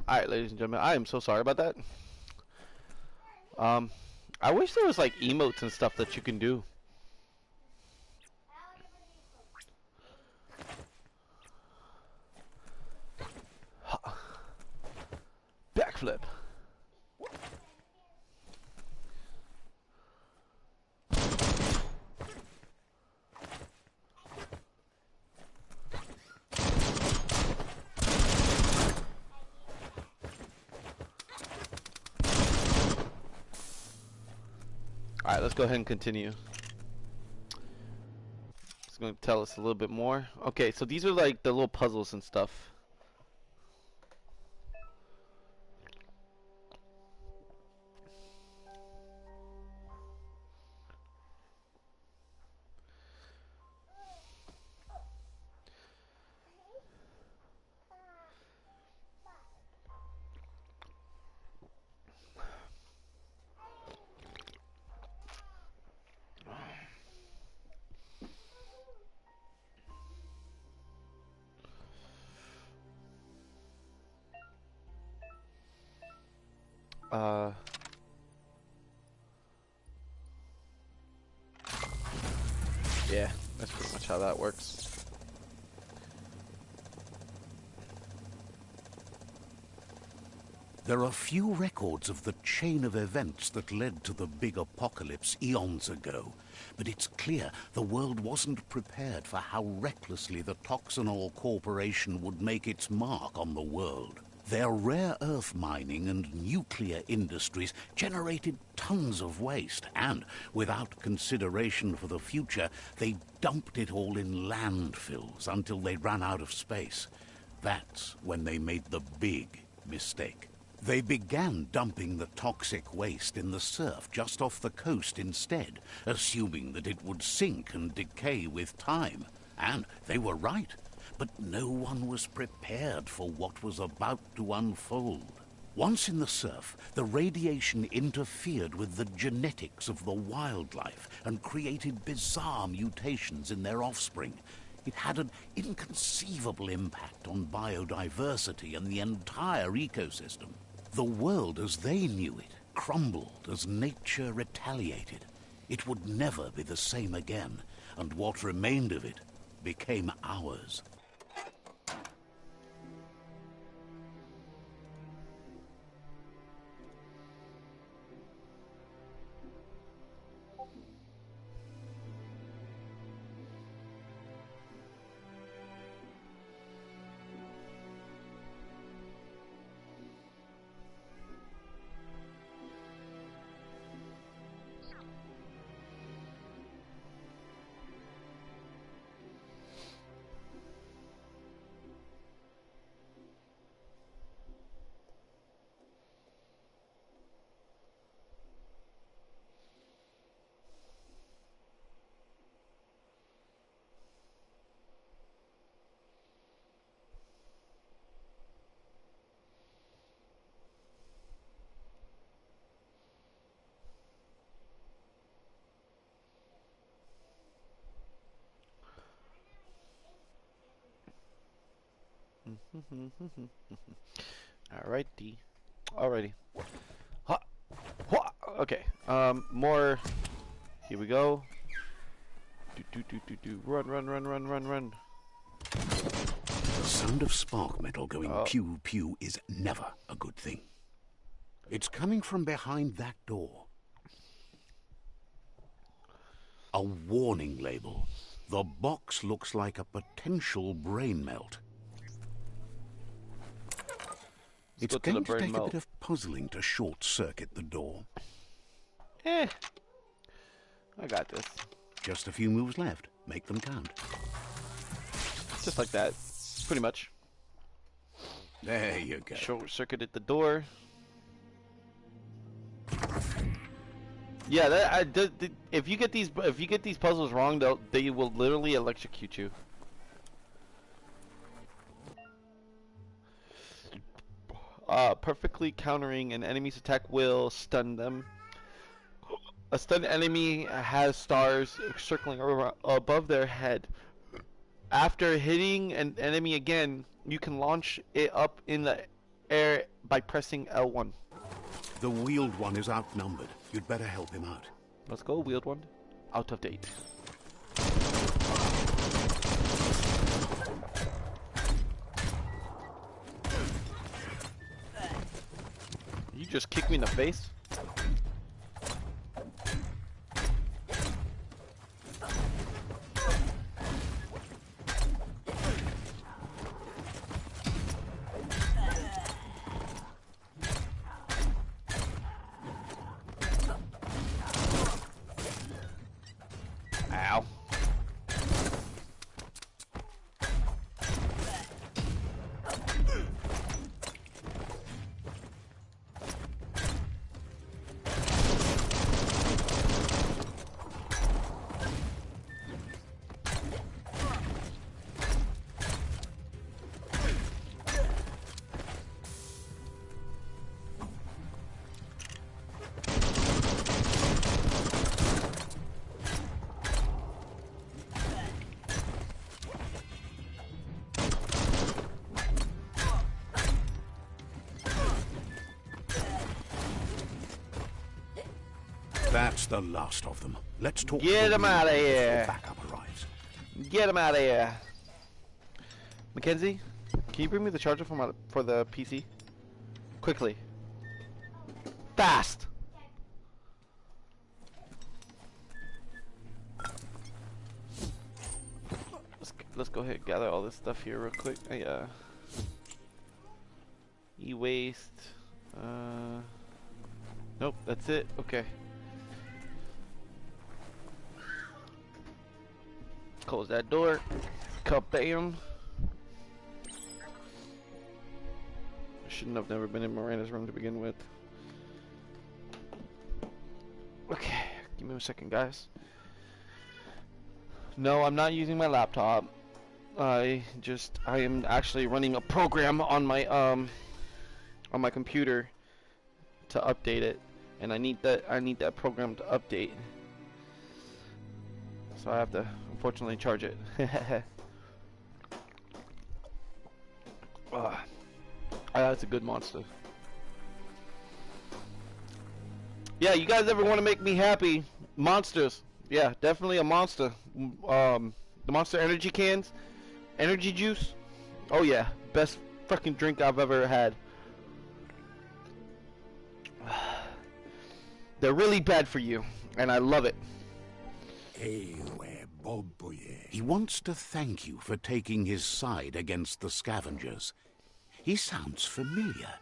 Alright, ladies and gentlemen, I am so sorry about that. I wish there was like emotes and stuff that you can do. Backflip. Alright, let's go ahead and continue. It's going to tell us a little bit more. Okay, so these are like the little puzzles and stuff. Yeah, that's pretty much how that works. There are few records of the chain of events that led to the big apocalypse eons ago, but it's clear the world wasn't prepared for how recklessly the Toxanol Corporation would make its mark on the world. Their rare earth mining and nuclear industries generated tons of waste, and without consideration for the future, they dumped it all in landfills until they ran out of space. That's when they made the big mistake. They began dumping the toxic waste in the surf just off the coast instead, assuming that it would sink and decay with time. And they were right. But no one was prepared for what was about to unfold. Once in the surf, the radiation interfered with the genetics of the wildlife and created bizarre mutations in their offspring. It had an inconceivable impact on biodiversity and the entire ecosystem. The world as they knew it crumbled as nature retaliated. It would never be the same again, and what remained of it became ours. Alrighty. Alrighty. Ha! Ha! Okay. More. Here we go. Run, run, run, run, run, run. The sound of spark metal going pew pew is never a good thing. It's coming from behind that door. A warning label. The box looks like a potential brain melt. It's going to take a bit of puzzling to short-circuit the door. I got this. Just a few moves left. Make them count. Just like that. Pretty much. There you go. Short-circuited the door. Yeah, if you get these puzzles wrong, they will literally electrocute you. Perfectly countering an enemy's attack will stun them. A stunned enemy has stars circling above their head. After hitting an enemy again, you can launch it up in the air by pressing L1. The wheeled one is outnumbered. You'd better help him out. Let's go, wheeled one. Out of date. You just kicked me in the face? Ow. That's the last of them. Let's talk. Get him out of here. Backup arrives. Get him out of here. Mackenzie, can you bring me the charger for the PC? Quickly. Fast. Let's go ahead and gather all this stuff here real quick. E-waste. Nope, that's it. Okay. Close that door. Kabam. I shouldn't have never been in Miranda's room to begin with. Okay, give me a second, guys. No, I'm not using my laptop. I am actually running a program on my computer to update it, and I need that program to update. So I have to unfortunately charge it. That's a good monster. Yeah, you guys ever want to make me happy? Monsters. Yeah, definitely a monster. The Monster energy cans, energy juice. Oh yeah, best fucking drink I've ever had. They're really bad for you, and I love it. He wants to thank you for taking his side against the scavengers. He sounds familiar.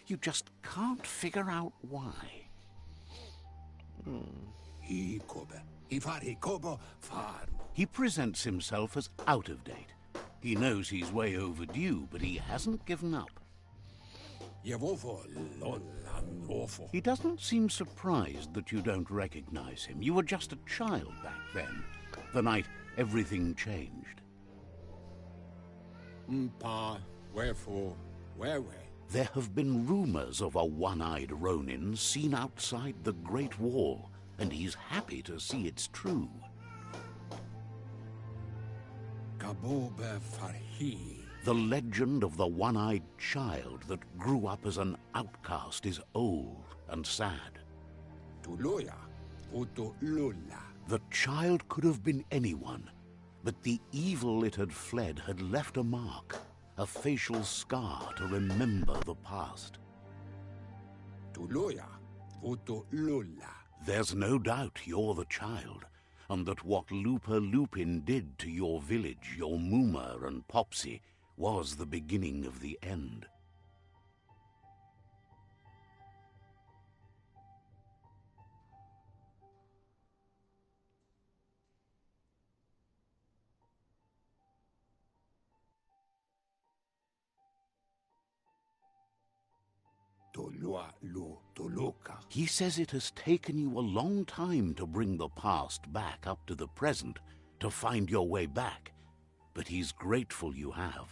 You just can't figure out why. He presents himself as out of date. He knows he's way overdue, but he hasn't given up. He doesn't seem surprised that you don't recognize him. You were just a child back then, the night everything changed. There have been rumors of a one-eyed Ronin seen outside the Great Wall, and he's happy to see it's true. The legend of the one-eyed child that grew up as an outcast is old and sad. The child could have been anyone, but the evil it had fled had left a mark, a facial scar to remember the past. There's no doubt you're the child, and that what Looper Lupin did to your village, your Mooma and Popsy, was the beginning of the end. He says it has taken you a long time to bring the past back up to the present, to find your way back, but he's grateful you have.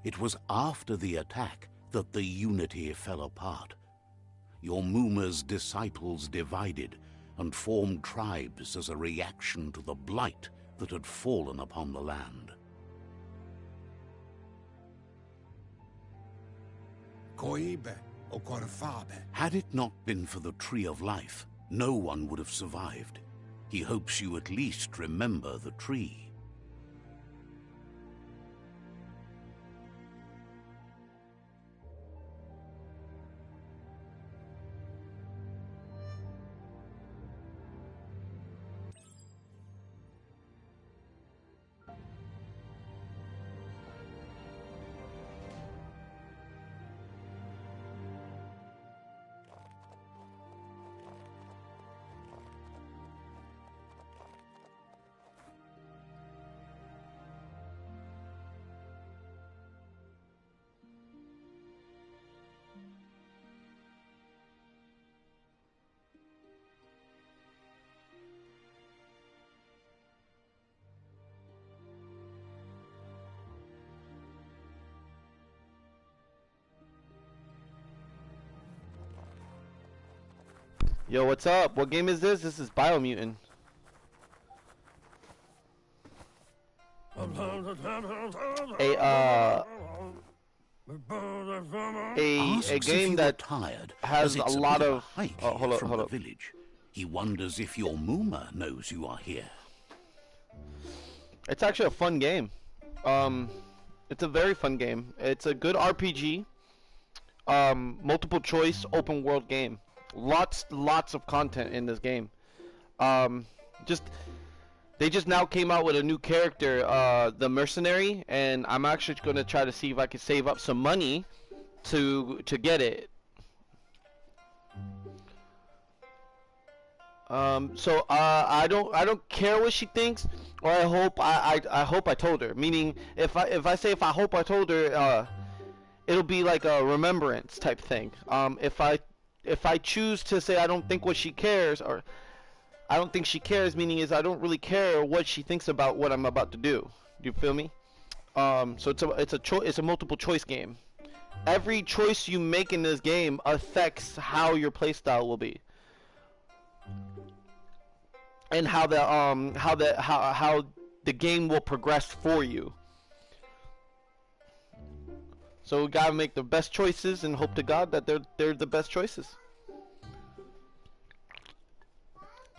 It was after the attack that the unity fell apart. Your Mooma's disciples divided and formed tribes as a reaction to the blight that had fallen upon the land. Had it not been for the Tree of Life, no one would have survived. He hopes you at least remember the tree. Yo, what's up? What game is this? This is Biomutant. A game that has a lot of. Oh, hold up. Village. He wonders if your Mooma knows you are here. It's actually a fun game. It's a very fun game. It's a good RPG. Multiple choice open world game. Lots of content in this game. They just now came out with a new character, the mercenary, and I'm actually gonna try to see if I can save up some money to get it. I don't care what she thinks, or I hope I told her. Meaning, if I hope I told her, it'll be like a remembrance type thing. If I choose to say I don't think what she cares, or I don't think she cares, meaning is I don't really care what she thinks about what I'm about to do. Do you feel me? So it's a multiple choice game. Every choice you make in this game affects how your playstyle will be, and how the game will progress for you. So we gotta make the best choices and hope to God that they're the best choices.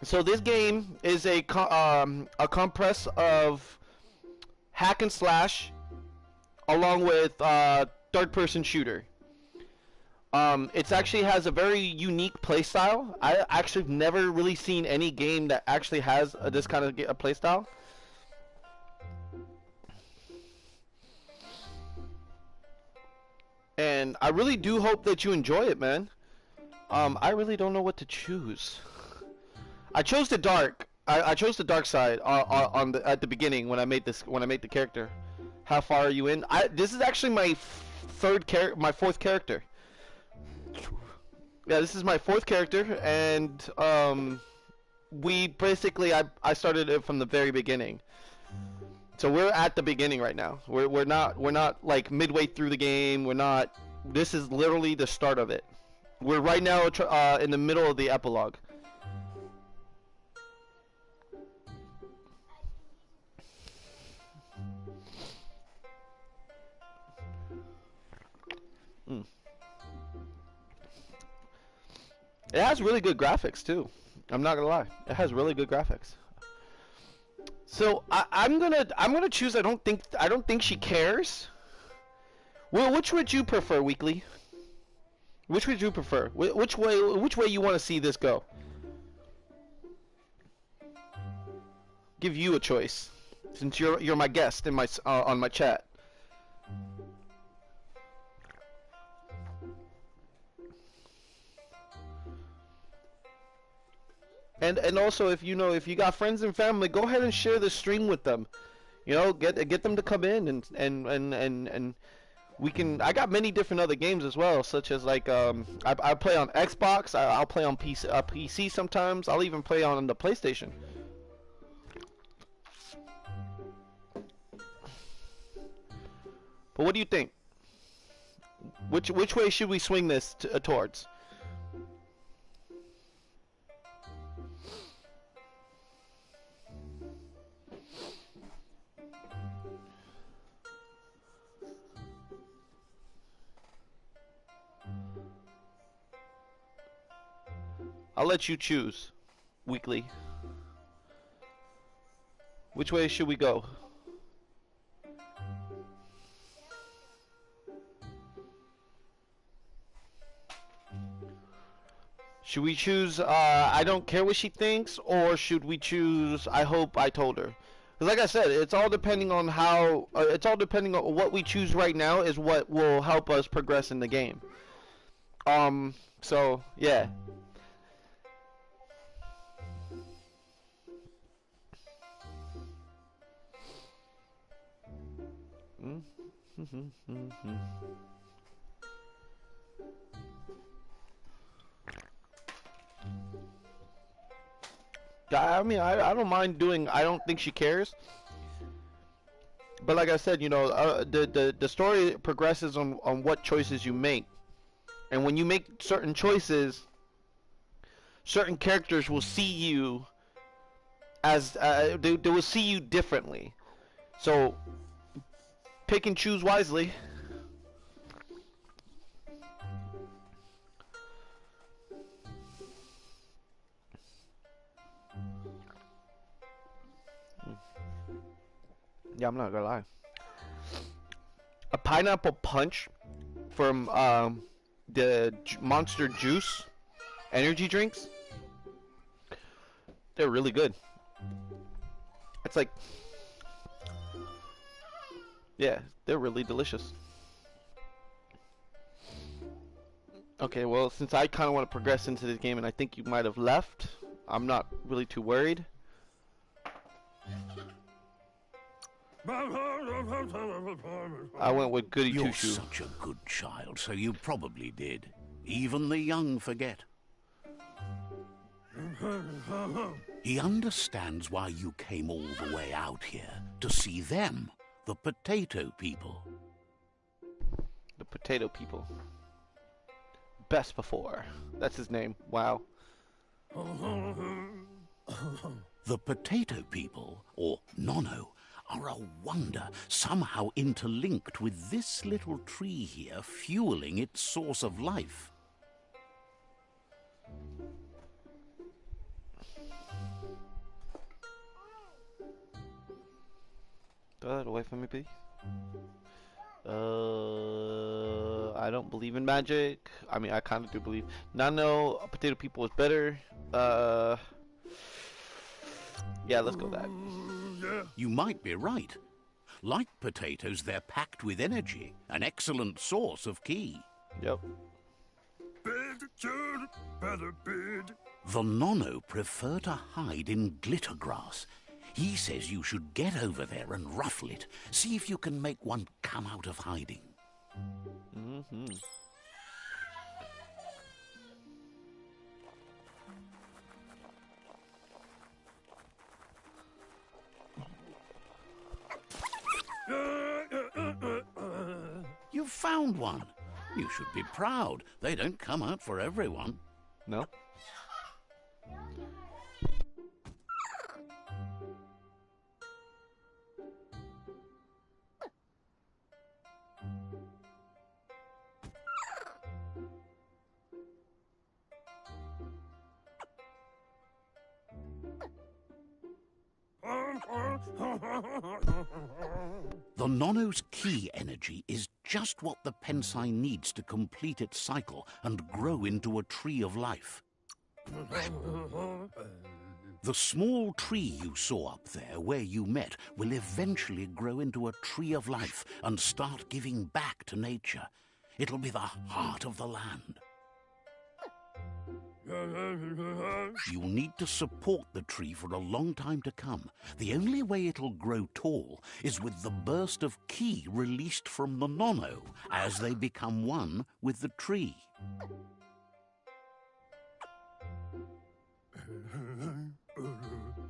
So this game is a compress of hack and slash, along with third-person shooter. It actually has a very unique playstyle. I actually have never really seen any game that actually has this kind of a playstyle. And I really do hope that you enjoy it, man. I really don't know what to choose. I chose the dark. I chose the dark side at the beginning when I made the character. How far are you in? This is actually my fourth character. Yeah, this is my fourth character, and we basically I started it from the very beginning. So we're at the beginning right now. We're not like midway through the game. This is literally the start of it. We're right now in the middle of the epilogue. It has really good graphics too. I'm not gonna lie. It has really good graphics. So I'm gonna choose. I don't think she cares. Well, which would you prefer, Weekly? Which would you prefer? Which way you want to see this go? Give you a choice, since you're my guest in on my chat. And also, if you got friends and family, go ahead and share the stream with them. You know, get them to come in and we can. I got many different other games as well, such as like I play on Xbox. I'll play on PC sometimes. I'll even play on the PlayStation. But what do you think? Which way should we swing this towards? I'll let you choose. Weekly. Which way should we go? Should we choose I don't care what she thinks, or should we choose I hope I told her? Because like I said, it's all depending on how it's all depending on what we choose right now is what will help us progress in the game. So yeah. I mean, I don't mind doing. I don't think she cares. But like I said, you know, the story progresses on what choices you make, and when you make certain choices, certain characters will see you as they will see you differently. So pick and choose wisely. Yeah, I'm not gonna lie. A pineapple punch from the Monster Juice energy drinks. They're really good. It's like, yeah, they're really delicious. Okay, well, since I kind of want to progress into this game, and I think you might have left, I'm not really too worried. I went with Goody You're Two-Shoe. such a good child, so you probably did. Even the young forget. He understands why you came all the way out here, to see them, the potato people. The potato people. Ps4. That's his name. Wow. The potato people, or Nono, are a wonder, somehow interlinked with this little tree here, fueling its source of life. Throw that away from me, please. I don't believe in magic. I mean, I kind of do believe. Nano, potato people is better. Yeah, let's go with that. You might be right. Like potatoes, they're packed with energy, an excellent source of ki. Yep. The Nono prefer to hide in glitter grass. He says you should get over there and ruffle it. See if you can make one come out of hiding. Mm-hmm. You found one. You should be proud. They don't come out for everyone. No? The Nono's ki energy is just what the Pensai needs to complete its cycle and grow into a tree of life. The small tree you saw up there where you met will eventually grow into a tree of life and start giving back to nature. It'll be the heart of the land. You'll need to support the tree for a long time to come. The only way it'll grow tall is with the burst of ki released from the Nono as they become one with the tree.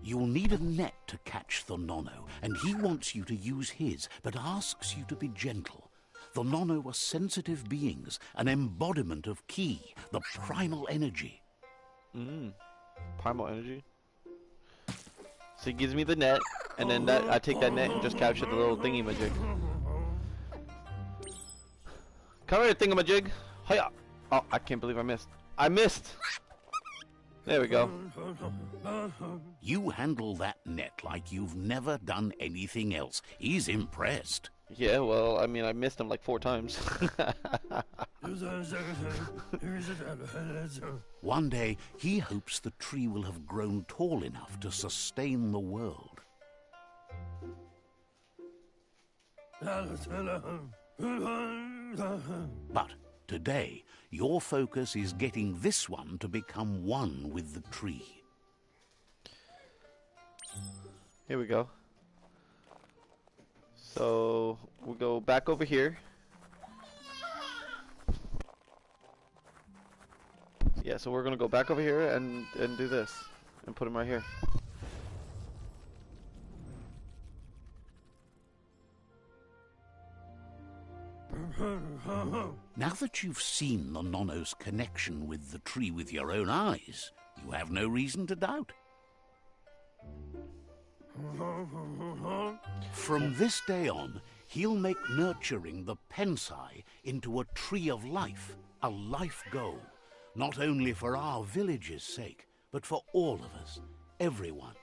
You'll need a net to catch the Nono, and he wants you to use his, but asks you to be gentle. The Nono are sensitive beings, an embodiment of ki, the primal energy. Primal energy. So he gives me the net, and then I take that net and just capture the little thingy-majig. Come here, thingamajig. Hiya! Oh, I can't believe I missed. I missed! There we go. You handle that net like you've never done anything else. He's impressed. Yeah, well, I mean, I missed him like 4 times. One day, he hopes the tree will have grown tall enough to sustain the world. But today, your focus is getting this one to become one with the tree. Here we go. So we'll go back over here. Yeah, so we're gonna go back over here and do this and put him right here. Now that you've seen the Nonno's connection with the tree with your own eyes, you have no reason to doubt. From this day on, he'll make nurturing the Pensai into a tree of life, a life goal, not only for our village's sake, but for all of us, everyone.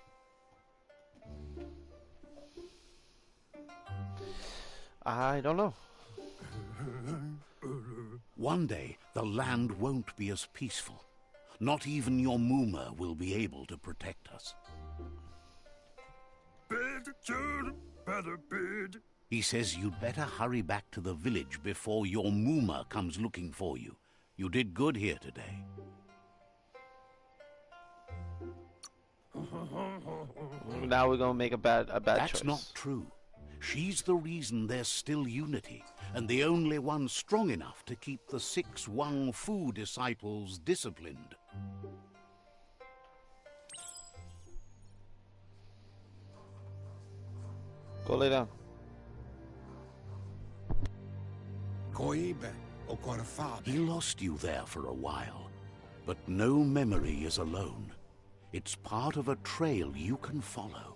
I don't know. One day, the land won't be as peaceful. Not even your Mooma will be able to protect us. He says you'd better hurry back to the village before your Mooma comes looking for you. You did good here today. Now we're gonna make a bad choice. That's not true. She's the reason there's still unity, and the only one strong enough to keep the 6 Wang Fu disciples disciplined. Go lay down. He lost you there for a while, but no memory is alone. It's part of a trail you can follow.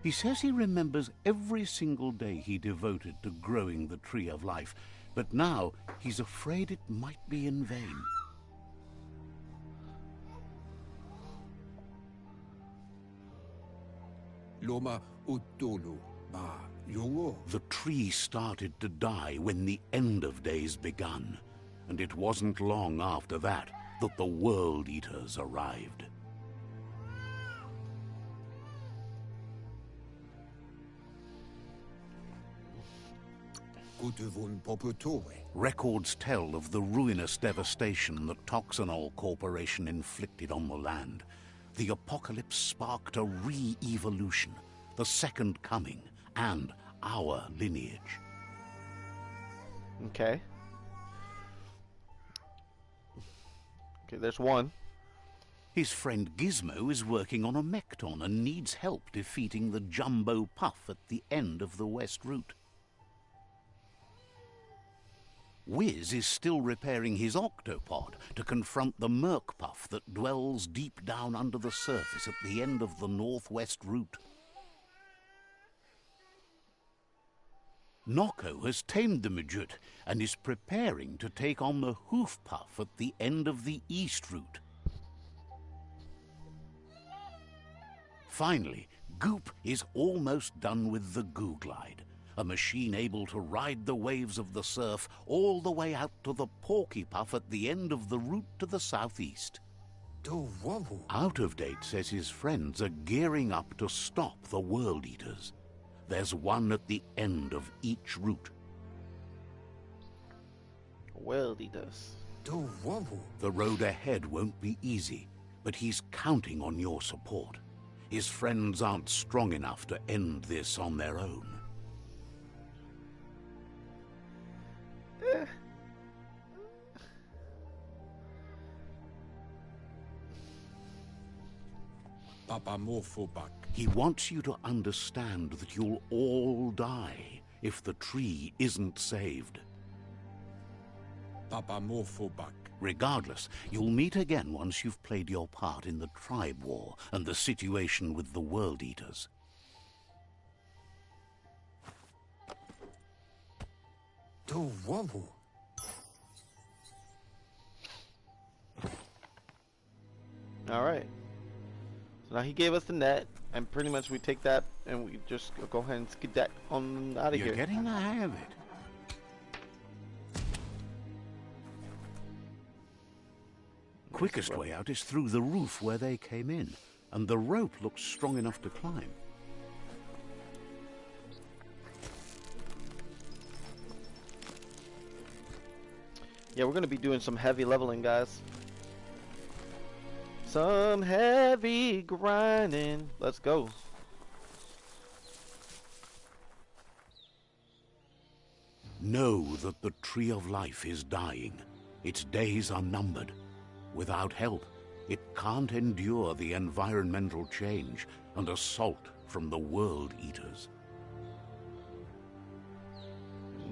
He says he remembers every single day he devoted to growing the Tree of Life, but now he's afraid it might be in vain. The tree started to die when the end of days begun, and it wasn't long after that that the World Eaters arrived. Records tell of the ruinous devastation the Toxanol Corporation inflicted on the land. The apocalypse sparked a re-evolution, the Second Coming, and our lineage. Okay. Okay, there's one. His friend Gizmo is working on a Mekton and needs help defeating the Jumbo Puff at the end of the West Route. Wiz is still repairing his octopod to confront the Merc Puff that dwells deep down under the surface at the end of the Northwest Route. Noko has tamed the Majut and is preparing to take on the Hoof Puff at the end of the East Route. Finally, Goop is almost done with the Goo Glide, a machine able to ride the waves of the surf all the way out to the Porky Puff at the end of the route to the southeast. Out of Date says his friends are gearing up to stop the World Eaters. There's one at the end of each route. World Eaters. The road ahead won't be easy, but he's counting on your support. His friends aren't strong enough to end this on their own. He wants you to understand that you'll all die if the tree isn't saved. Regardless, you'll meet again once you've played your part in the tribe war and the situation with the World Eaters. To wobble. Alright. So now he gave us the net, and pretty much we take that and we just go ahead and skid that on out of here. You're getting the hang of it. Quickest way out is through the roof where they came in, and the rope looks strong enough to climb. Yeah, we're gonna be doing some heavy leveling, guys. Some heavy grinding. Let's go. Know that the Tree of Life is dying. Its days are numbered. Without help, it can't endure the environmental change and assault from the World Eaters.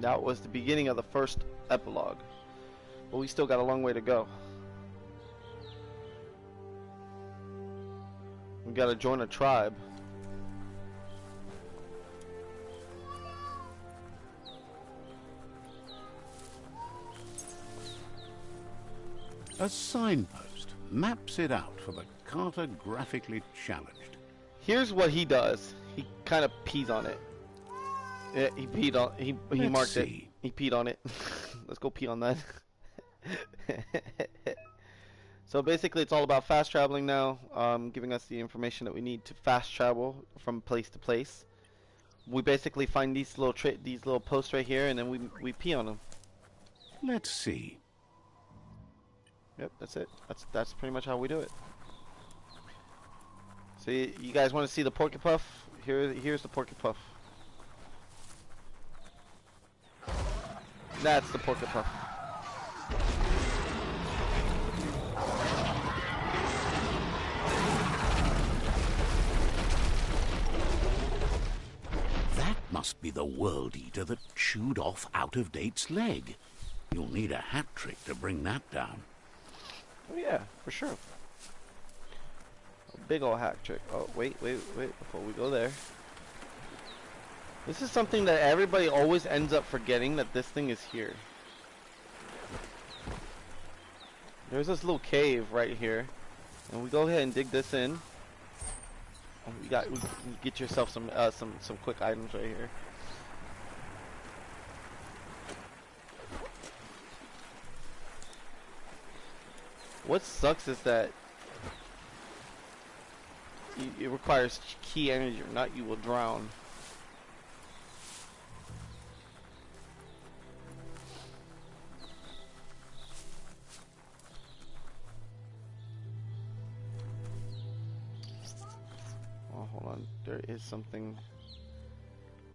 That was the beginning of the first epilogue. But we still got a long way to go. We gotta join a tribe. A signpost maps it out for the cartographically challenged. Here's what he does. He kind of pees on it. Yeah, he peed on. He marked it. He peed on it. Let's go pee on that. So basically, it's all about fast traveling now. Giving us the information that we need to fast travel from place to place. We basically find these little posts right here, and then we pee on them. Let's see. Yep, that's it. That's pretty much how we do it. So you guys want to see the Porky Puff? Here's the Porky Puff. That's the Porky Puff. That must be the World Eater that chewed off Out-of-Date's leg. You'll need a hat trick to bring that down. Oh yeah, for sure. A big ol' hack trick. Oh, wait, before we go there. This is something that everybody always ends up forgetting, that this thing is here. There's this little cave right here. And we go ahead and dig this in. And we get yourself some quick items right here. What sucks is that it requires key energy, or not you will drown. Oh, hold on. There is something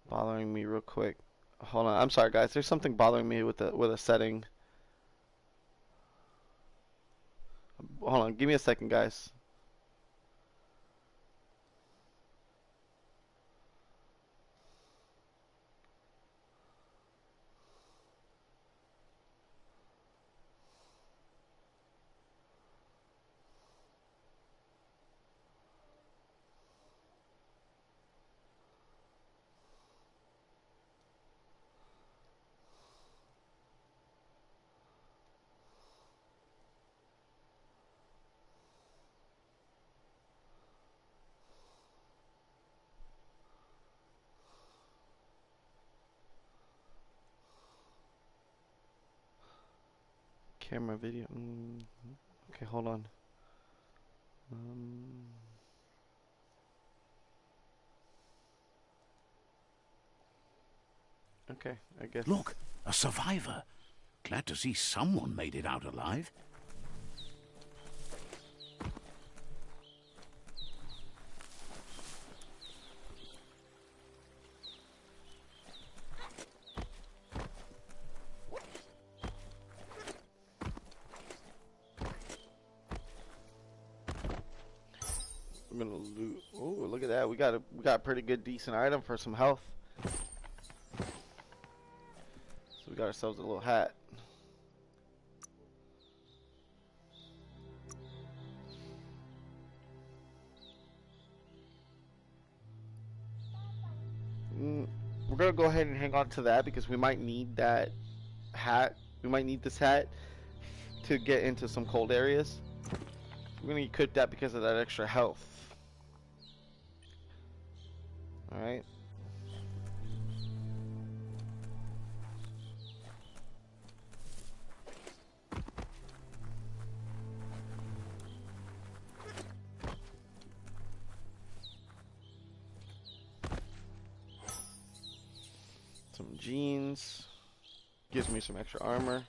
bothering me real quick. Hold on. I'm sorry, guys. There's something bothering me with a setting. Hold on, give me a second, guys. Camera video. Okay, hold on. Okay, I guess. Look, a survivor. Glad to see someone made it out alive. I'm gonna loot. Oh, look at that. We got a pretty good, decent item for some health. So we got ourselves a little hat. We're gonna go ahead and hang on to that because we might need that hat. We might need this hat to get into some cold areas. We're gonna equip that because of that extra health. Alright. Some jeans. Gives me some extra armor.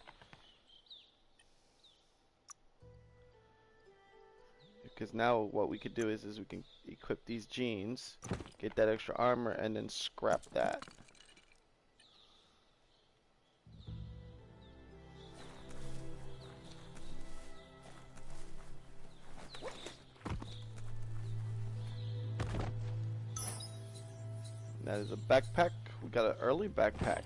Because now what we could do is we can equip these jeans, get that extra armor, and then scrap that. That is a backpack. We got an early backpack.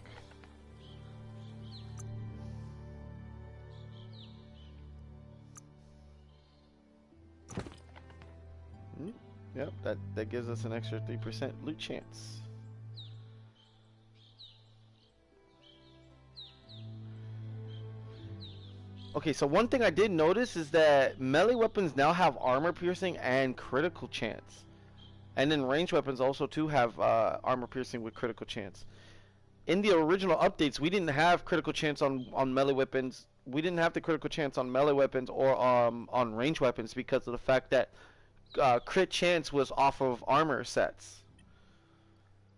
Yep, that gives us an extra 3% loot chance. Okay, so one thing I did notice is that melee weapons now have armor piercing and critical chance. And then ranged weapons also too have armor piercing with critical chance. In the original updates, we didn't have critical chance on melee weapons. We didn't have the critical chance on melee weapons or on ranged weapons because of the fact that crit chance was off of armor sets.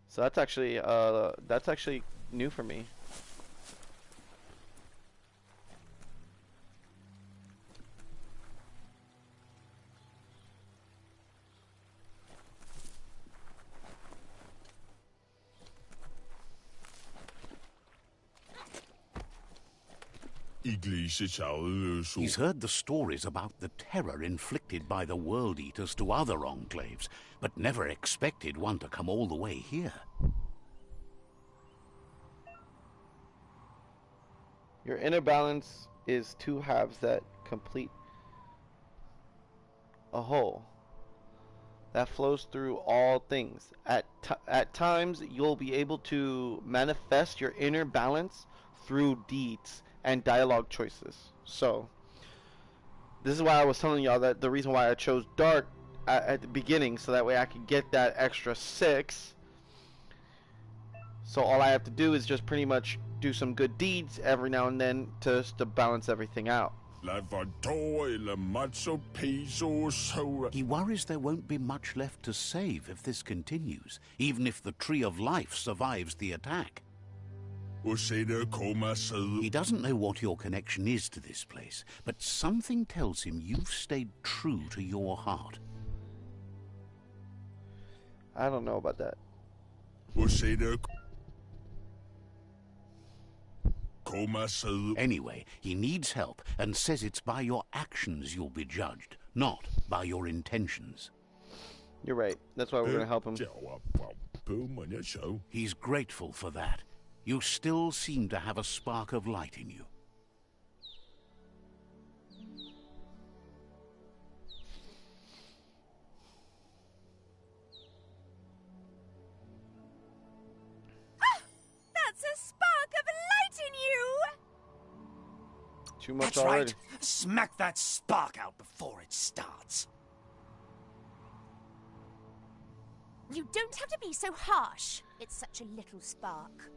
So that's actually new for me. He's heard the stories about the terror inflicted by the World Eaters to other enclaves, but never expected one to come all the way here. Your inner balance is two halves that complete a whole that flows through all things. At times, you'll be able to manifest your inner balance through deeds and dialogue choices. So this is why I was telling y'all that the reason why I chose dark at the beginning, so that way I could get that extra 6. So all I have to do is just pretty much do some good deeds every now and then to balance everything out. He worries there won't be much left to save if this continues, even if the Tree of Life survives the attack. He doesn't know what your connection is to this place, but something tells him you've stayed true to your heart. I don't know about that. Anyway, he needs help and says it's by your actions you'll be judged, not by your intentions. You're right. That's why we're going to help him. He's grateful for that. You still seem to have a spark of light in you. That's a spark of light in you! Too much That's already. right. Smack that spark out before it starts. You don't have to be so harsh. It's such a little spark.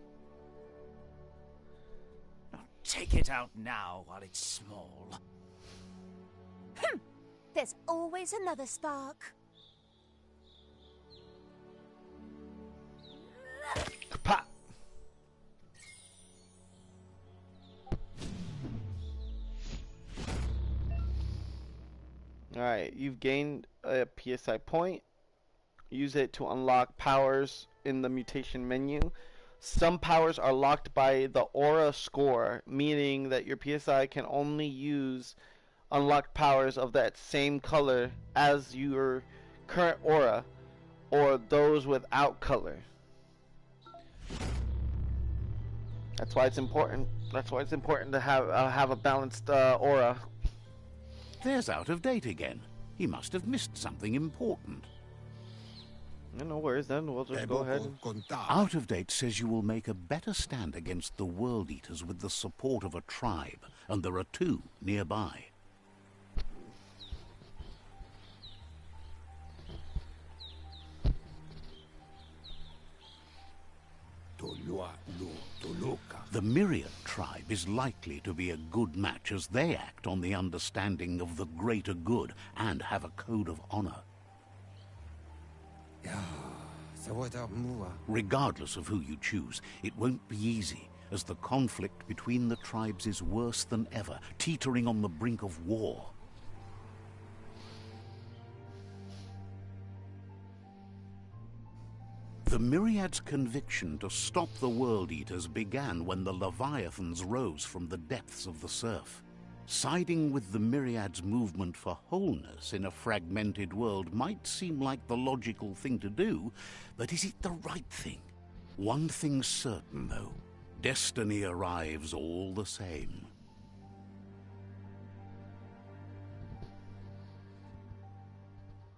Take it out now while it's small. There's always another spark. Pop. Alright, you've gained a PSI point. Use it to unlock powers in the mutation menu. Some powers are locked by the aura score, meaning that your PSI can only use unlocked powers of that same color as your current aura, or those without color. That's why it's important. That's why it's important to have a balanced aura. There's out of date again. He must have missed something important. No worries then. We'll just go ahead. Out of Date says you will make a better stand against the World Eaters with the support of a tribe, and there are 2 nearby. The Myriad tribe is likely to be a good match, as they act on the understanding of the greater good and have a code of honor. Regardless of who you choose, it won't be easy, as the conflict between the tribes is worse than ever, teetering on the brink of war. The Myriad's conviction to stop the World Eaters began when the Leviathans rose from the depths of the surf. Siding with the Myriad's movement for wholeness in a fragmented world might seem like the logical thing to do, but is it the right thing? One thing's certain, though. Destiny arrives all the same.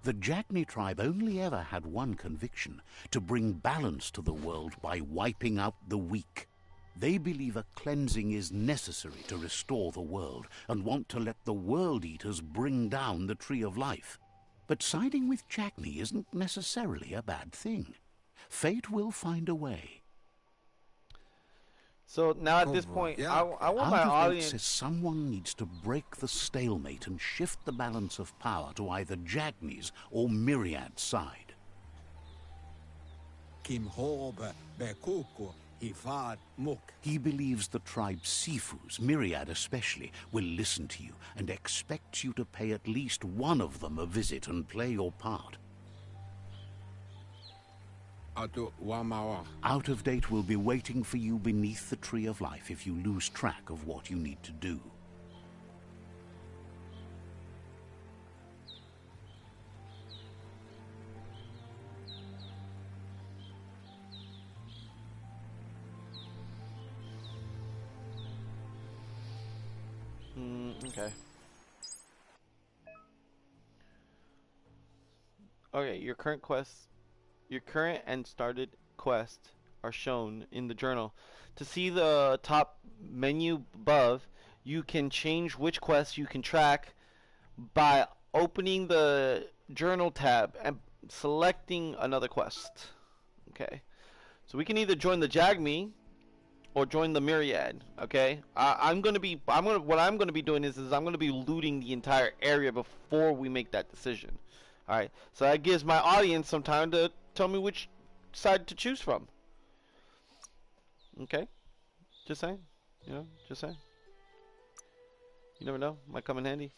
The Jagni tribe only ever had one conviction: to bring balance to the world by wiping out the weak. They believe a cleansing is necessary to restore the world, and want to let the World Eaters bring down the Tree of Life. But siding with Jagni isn't necessarily a bad thing. Fate will find a way. So now at this point, I want my audience. Says someone needs to break the stalemate and shift the balance of power to either Jagni's or Myriad's side. He believes the tribe Sifus, Myriad especially, will listen to you and expects you to pay at least one of them a visit and play your part. Out of Date will be waiting for you beneath the Tree of Life if you lose track of what you need to do. Okay. Okay, your current and started quests are shown in the journal. To see the top menu above, you can change which quests you can track by opening the journal tab and selecting another quest. Okay, so we can either join the Jagni or join the Myriad. Okay, what I'm gonna be doing is I'm gonna be looting the entire area before we make that decision. All right, so that gives my audience some time to tell me which side to choose from. Okay, just saying, just saying. You never know, might come in handy.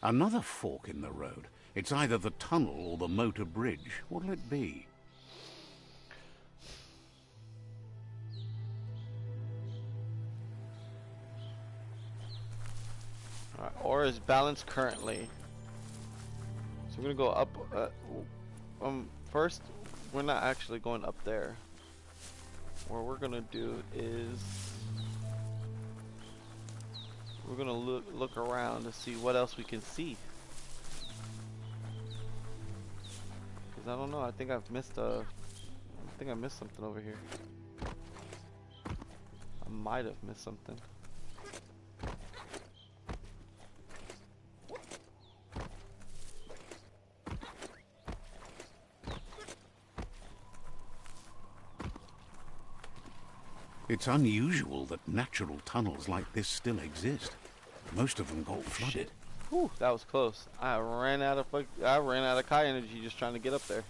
Another fork in the road. It's either the tunnel or the motor bridge. What'll it be? Alright, ore is balanced currently. So we're gonna go up. First, we're not actually going up there. What we're gonna do is we're gonna look around to see what else we can see. Cause I don't know. I think I missed something over here. I might have missed something. It's unusual that natural tunnels like this still exist. Most of them got flooded. Shit. Whew, that was close. I ran out of Kai energy just trying to get up there.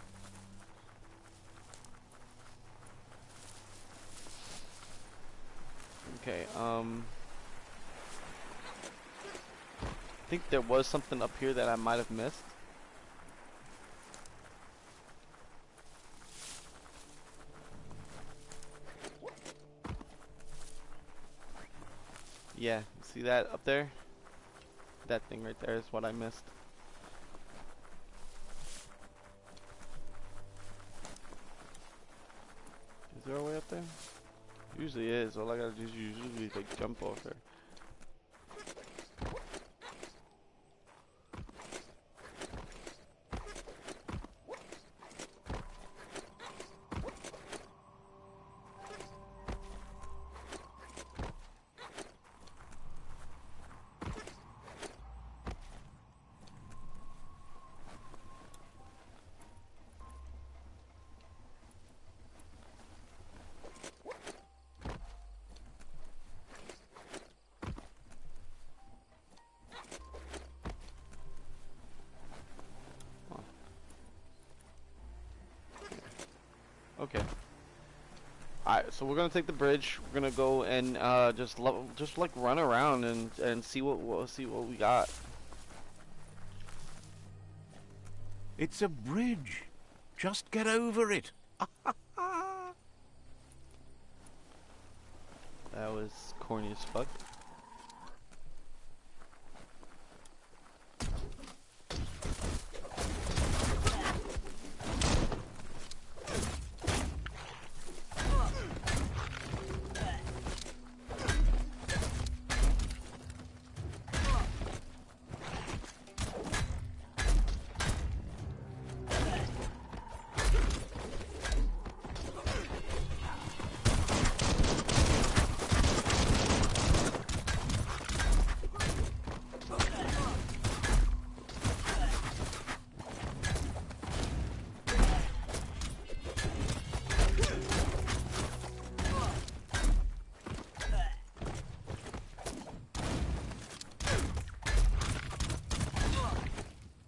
Okay, I think there was something up here that I might have missed. Yeah, see that up there? That thing right there is what I missed. Is there a way up there? Usually is. All I gotta do is usually like jump over. Okay. Alright, so we're gonna take the bridge. We're gonna go and just like run around and see what we got. It's a bridge. Just get over it. That was corny as fuck.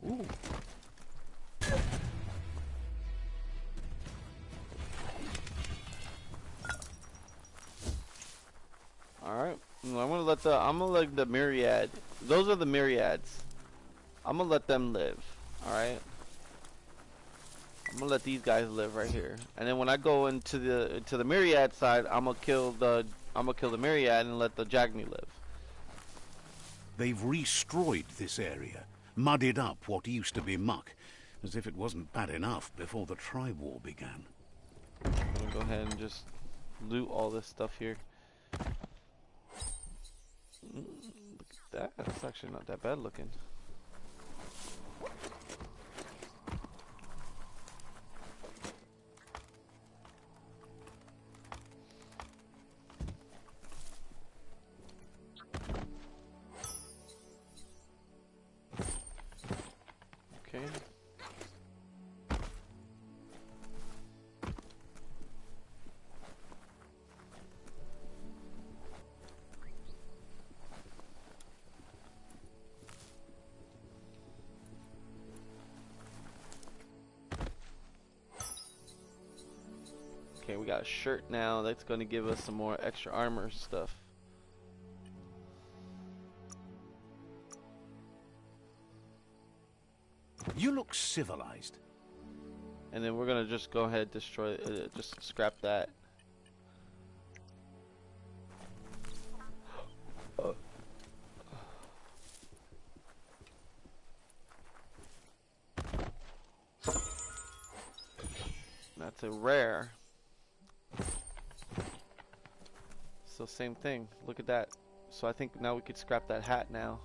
Ooh. Alright. I'm gonna let the myriad. Those are the myriads. I'm gonna let them live. Alright. I'm gonna let these guys live right here. And then when I go into the myriad side, I'm gonna kill the myriad and let the Jagni live. They've destroyed this area, muddied up what used to be muck, as if it wasn't bad enough before the tribe war began. I'm gonna go ahead and just loot all this stuff here. Look at that. That's actually not that bad looking. Okay. Okay, we got a shirt now. That's going to give us some more extra armor stuff. You look civilized. And then we're going to just go ahead and destroy, just scrap that. That's a rare. So same thing. Look at that. So I think now we could scrap that hat now.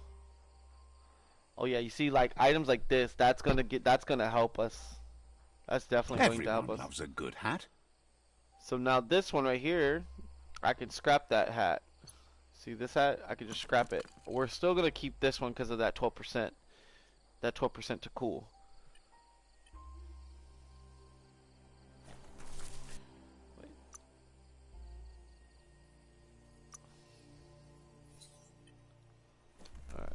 Oh yeah, you see, like items like this, that's gonna help us. That's definitely going to help Everyone us. loves a good hat. So now this one right here, I can scrap that hat. See this hat? I can just scrap it. We're still gonna keep this one because of that 12%. That 12% to cool. Wait. All right.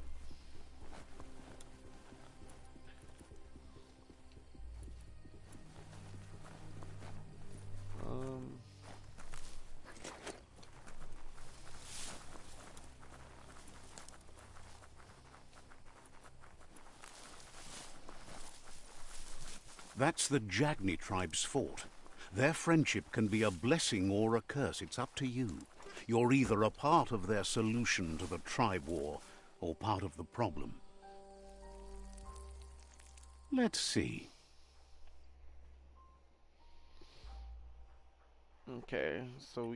That's the Jagni tribe's fort. Their friendship can be a blessing or a curse. It's up to you. You're either a part of their solution to the tribe war or part of the problem. Let's see. Okay, so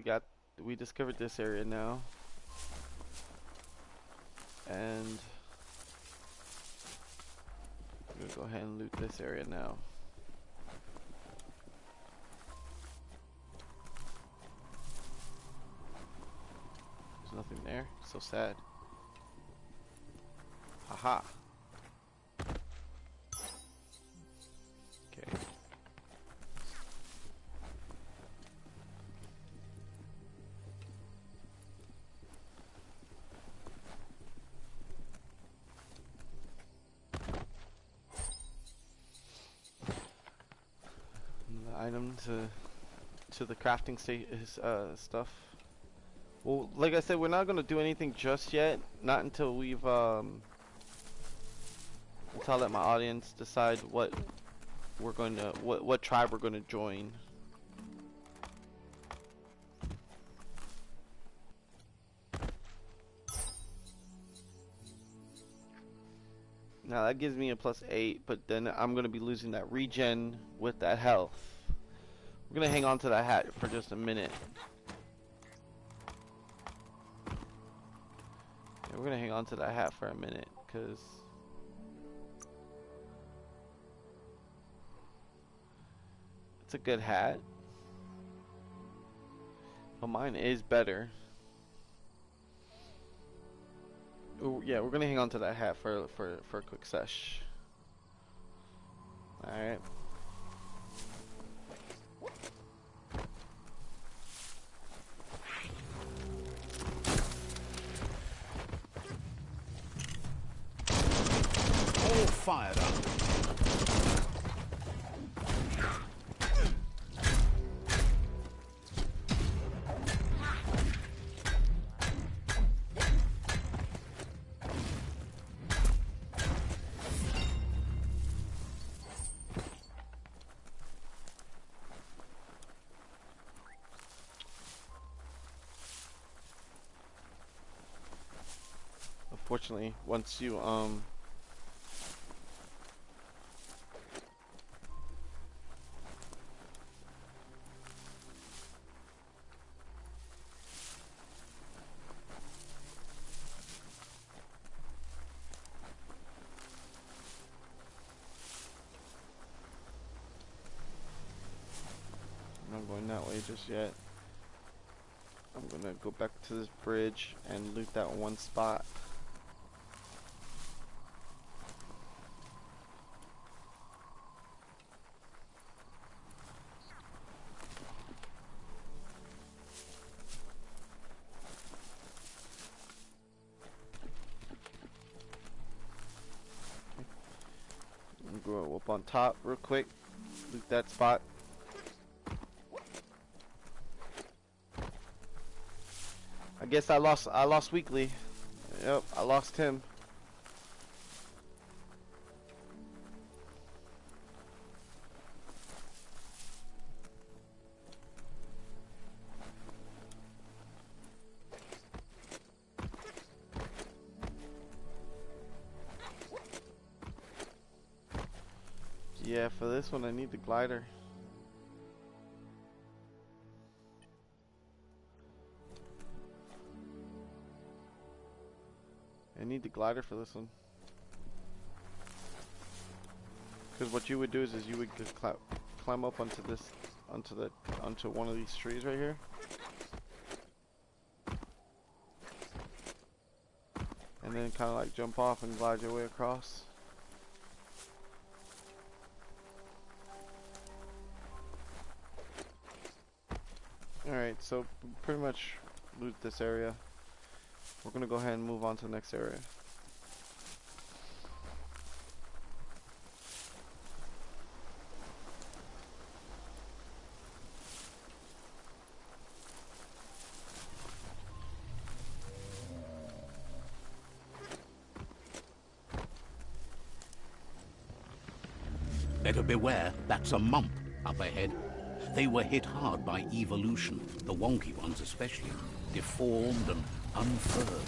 we discovered this area now. And we're gonna go ahead and loot this area now. There's nothing there. So sad. Haha. Okay. The item to to the crafting stuff. Well, like I said, we're not gonna do anything just yet. Not until we've until I let my audience decide what we're going to what tribe we're going to join. Now that gives me a +8, but then I'm going to be losing that regen with that health. We're going to hang on to that hat for just a minute. Yeah, we're going to hang on to that hat for a minute, because it's a good hat. But mine is better. Ooh, yeah, we're gonna hang on to that hat for a quick sesh. All right. All fired up. Unfortunately, once you I'm not going that way just yet. I'm gonna go back to this bridge and loot that one spot. I'm gonna go up on top real quick, loot that spot. I guess I lost Weekly. Yep, I lost him. Yeah, for this one I need the glider. I need the glider for this one. Because what you would do is you would just climb up onto this, onto one of these trees right here. And then kind of like jump off and glide your way across. Alright, so pretty much loot this area. We're gonna go ahead and move on to the next area. Better beware, that's a mump up ahead. They were hit hard by evolution, the wonky ones especially, deformed and unfurred.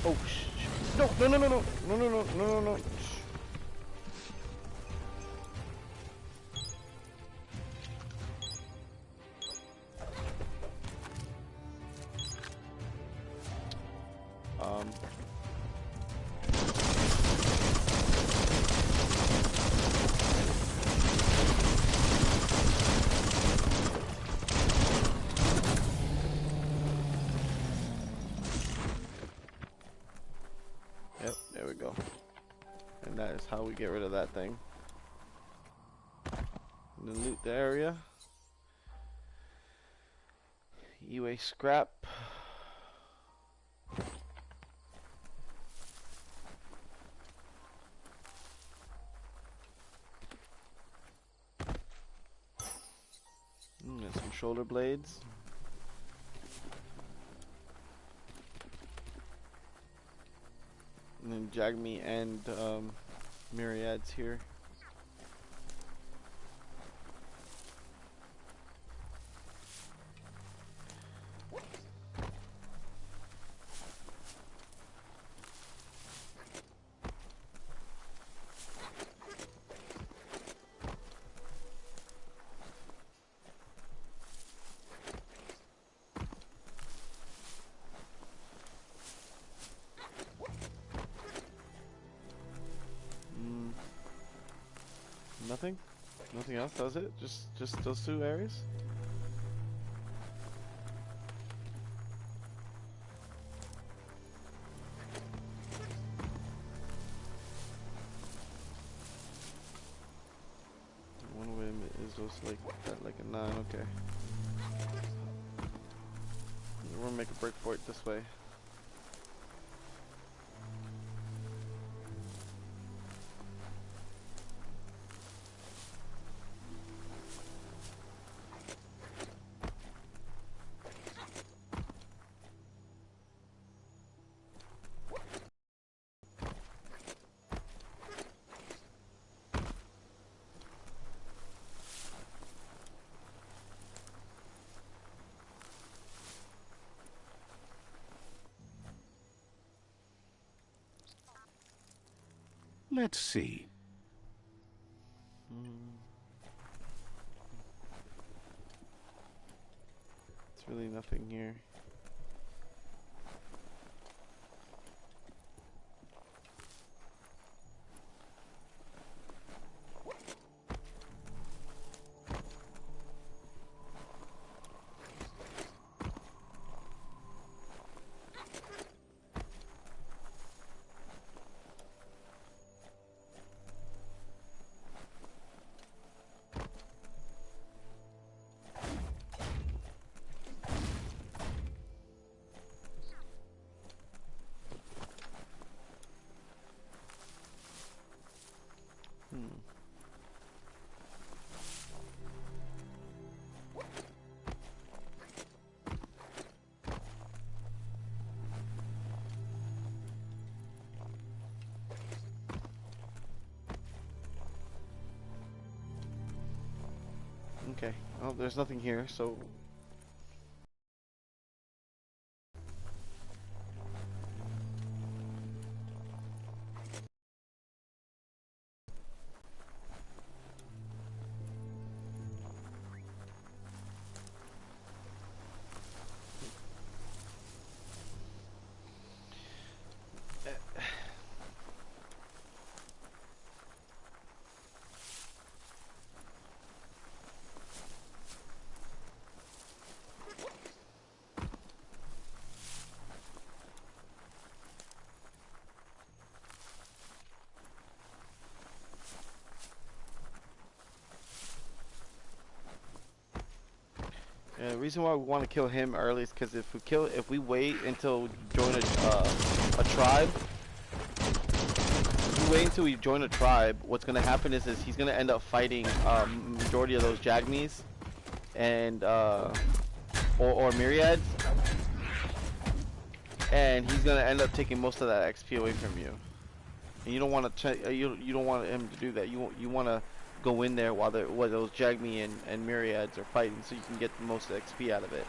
Oh, no, no, no, no, no, no, no, no, no, no, no. Yep, there we go. And that is how we get rid of that thing. And then loot the area. E-way scrap. And some shoulder blades. And then Jagme and Myriads here. Nothing? Nothing else, does it? Just those two areas? One of them is just like that, like a 9, okay. We're gonna make a break for it this way. Let's see. It's really nothing here. Okay, well, there's nothing here, so... The reason why we want to kill him early is because if we wait until we join a tribe, if we wait until we join a tribe, what's gonna happen is he's gonna end up fighting majority of those Jagmes and or Myriads, and he's gonna end up taking most of that XP away from you. And you don't want to you don't want him to do that. You want to go in there while those Jagme and Myriads are fighting, so you can get the most XP out of it.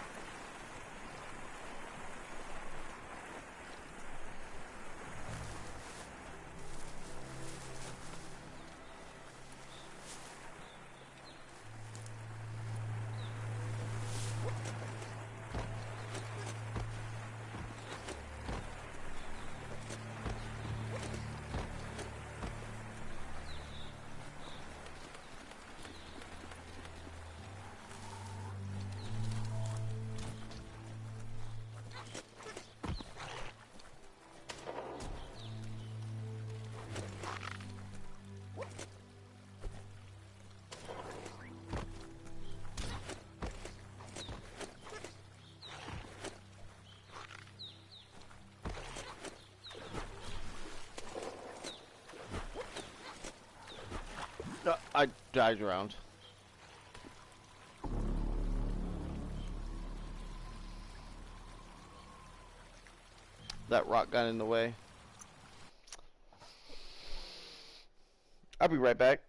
I died around. That rock got in the way. I'll be right back.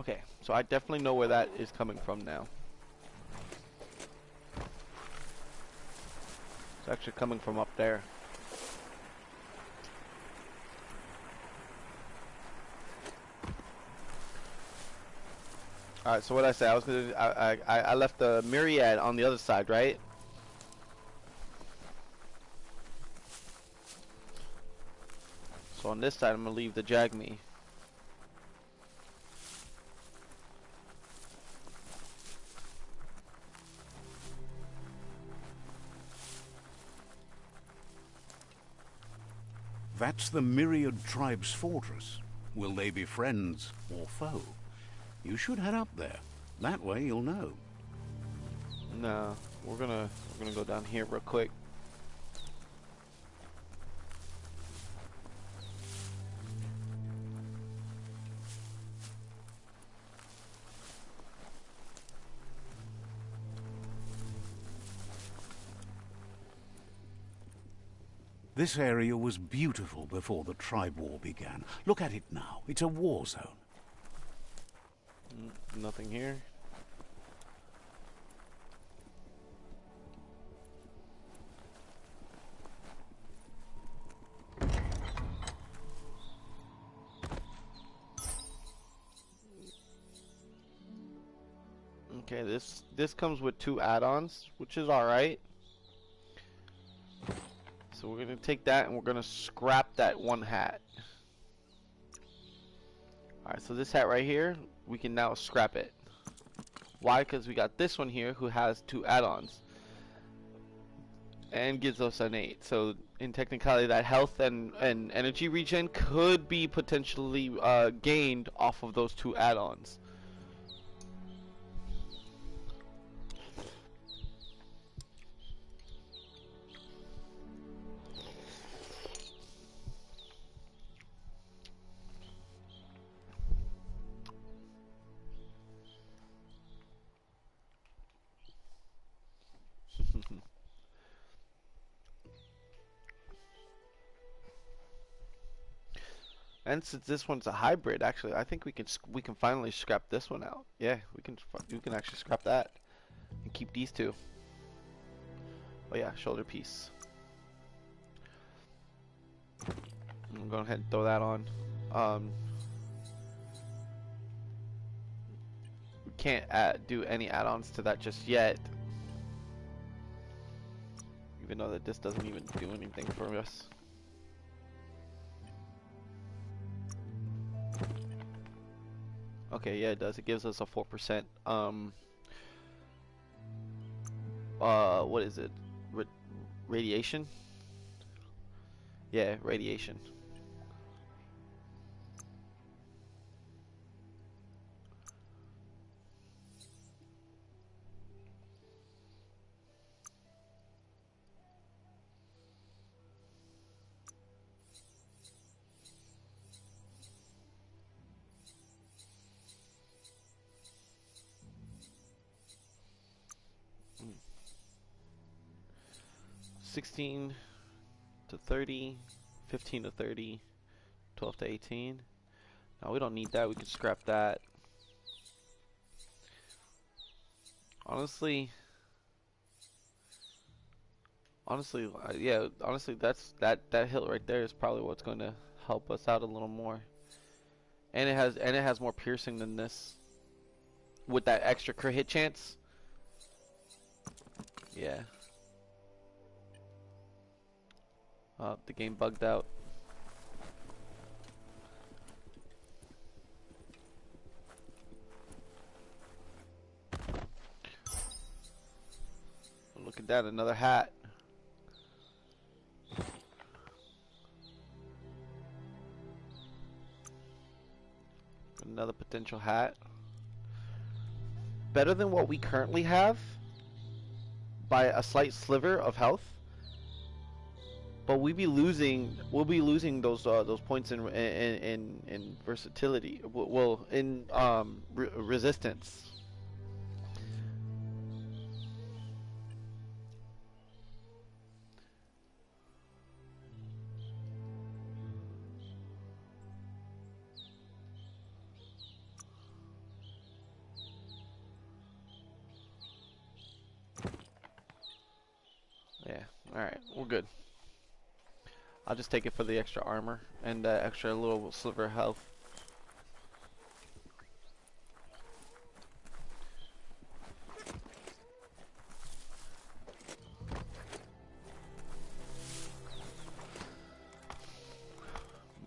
Okay, so I definitely know where that is coming from now. It's actually coming from up there. Alright, so what I say, I left the myriad on the other side, right? So on this side, I'm gonna leave the Jagme. That's the Myriad Tribe's fortress. Will they be friends or foe? You should head up there. That way you'll know. No, we're gonna go down here real quick. This area was beautiful before the tribe war began. Look at it now. It's a war zone. Nothing here. Okay, this comes with 2 add-ons, which is alright. So we're gonna take that and we're gonna scrap that 1 hat. Alright, so this hat right here, we can now scrap it. Why? Because we got this one here who has 2 add-ons. And gives us an 8. So in technicality, that health and energy regen could be potentially gained off of those 2 add-ons. And since this one's a hybrid, actually, I think we can finally scrap this one out. Yeah, we can actually scrap that and keep these 2. Oh yeah, shoulder piece. I'm going ahead and throw that on. we can't do any add-ons to that just yet. Even though that this doesn't even do anything for us. Okay, yeah, it does. It gives us a 4%. What is it? Radiation? Yeah, radiation. Mm. 16 to 30, 15 to 30, 12 to 18. No, we don't need that. We can scrap that. Honestly, yeah, honestly, that hill right there is probably what's going to help us out a little more. And it has more piercing than this. With that extra crit hit chance. Yeah. The game bugged out. Look at that, another hat. Another potential hat. Better than what we currently have by a slight sliver of health. But we'll be losing those points in versatility. Well, in resistance. Yeah. All right, we're good. I'll just take it for the extra armor and extra little sliver of health.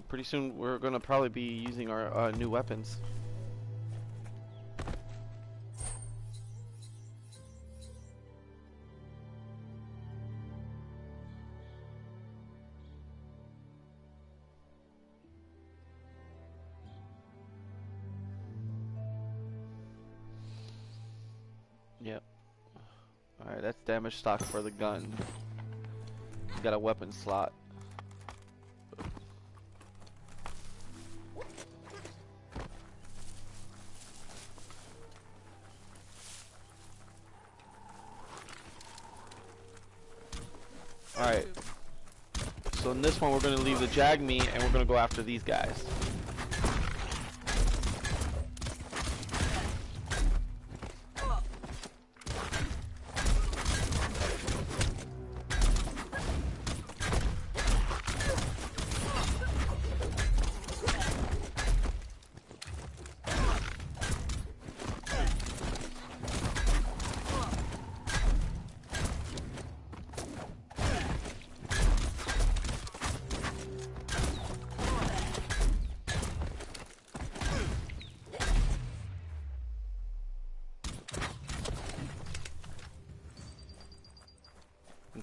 Pretty soon we're gonna probably be using our new weapons. Yep. Alright, that's damage stock for the gun. We got a weapon slot. Alright. So in this one we're gonna leave the Jagme and we're gonna go after these guys.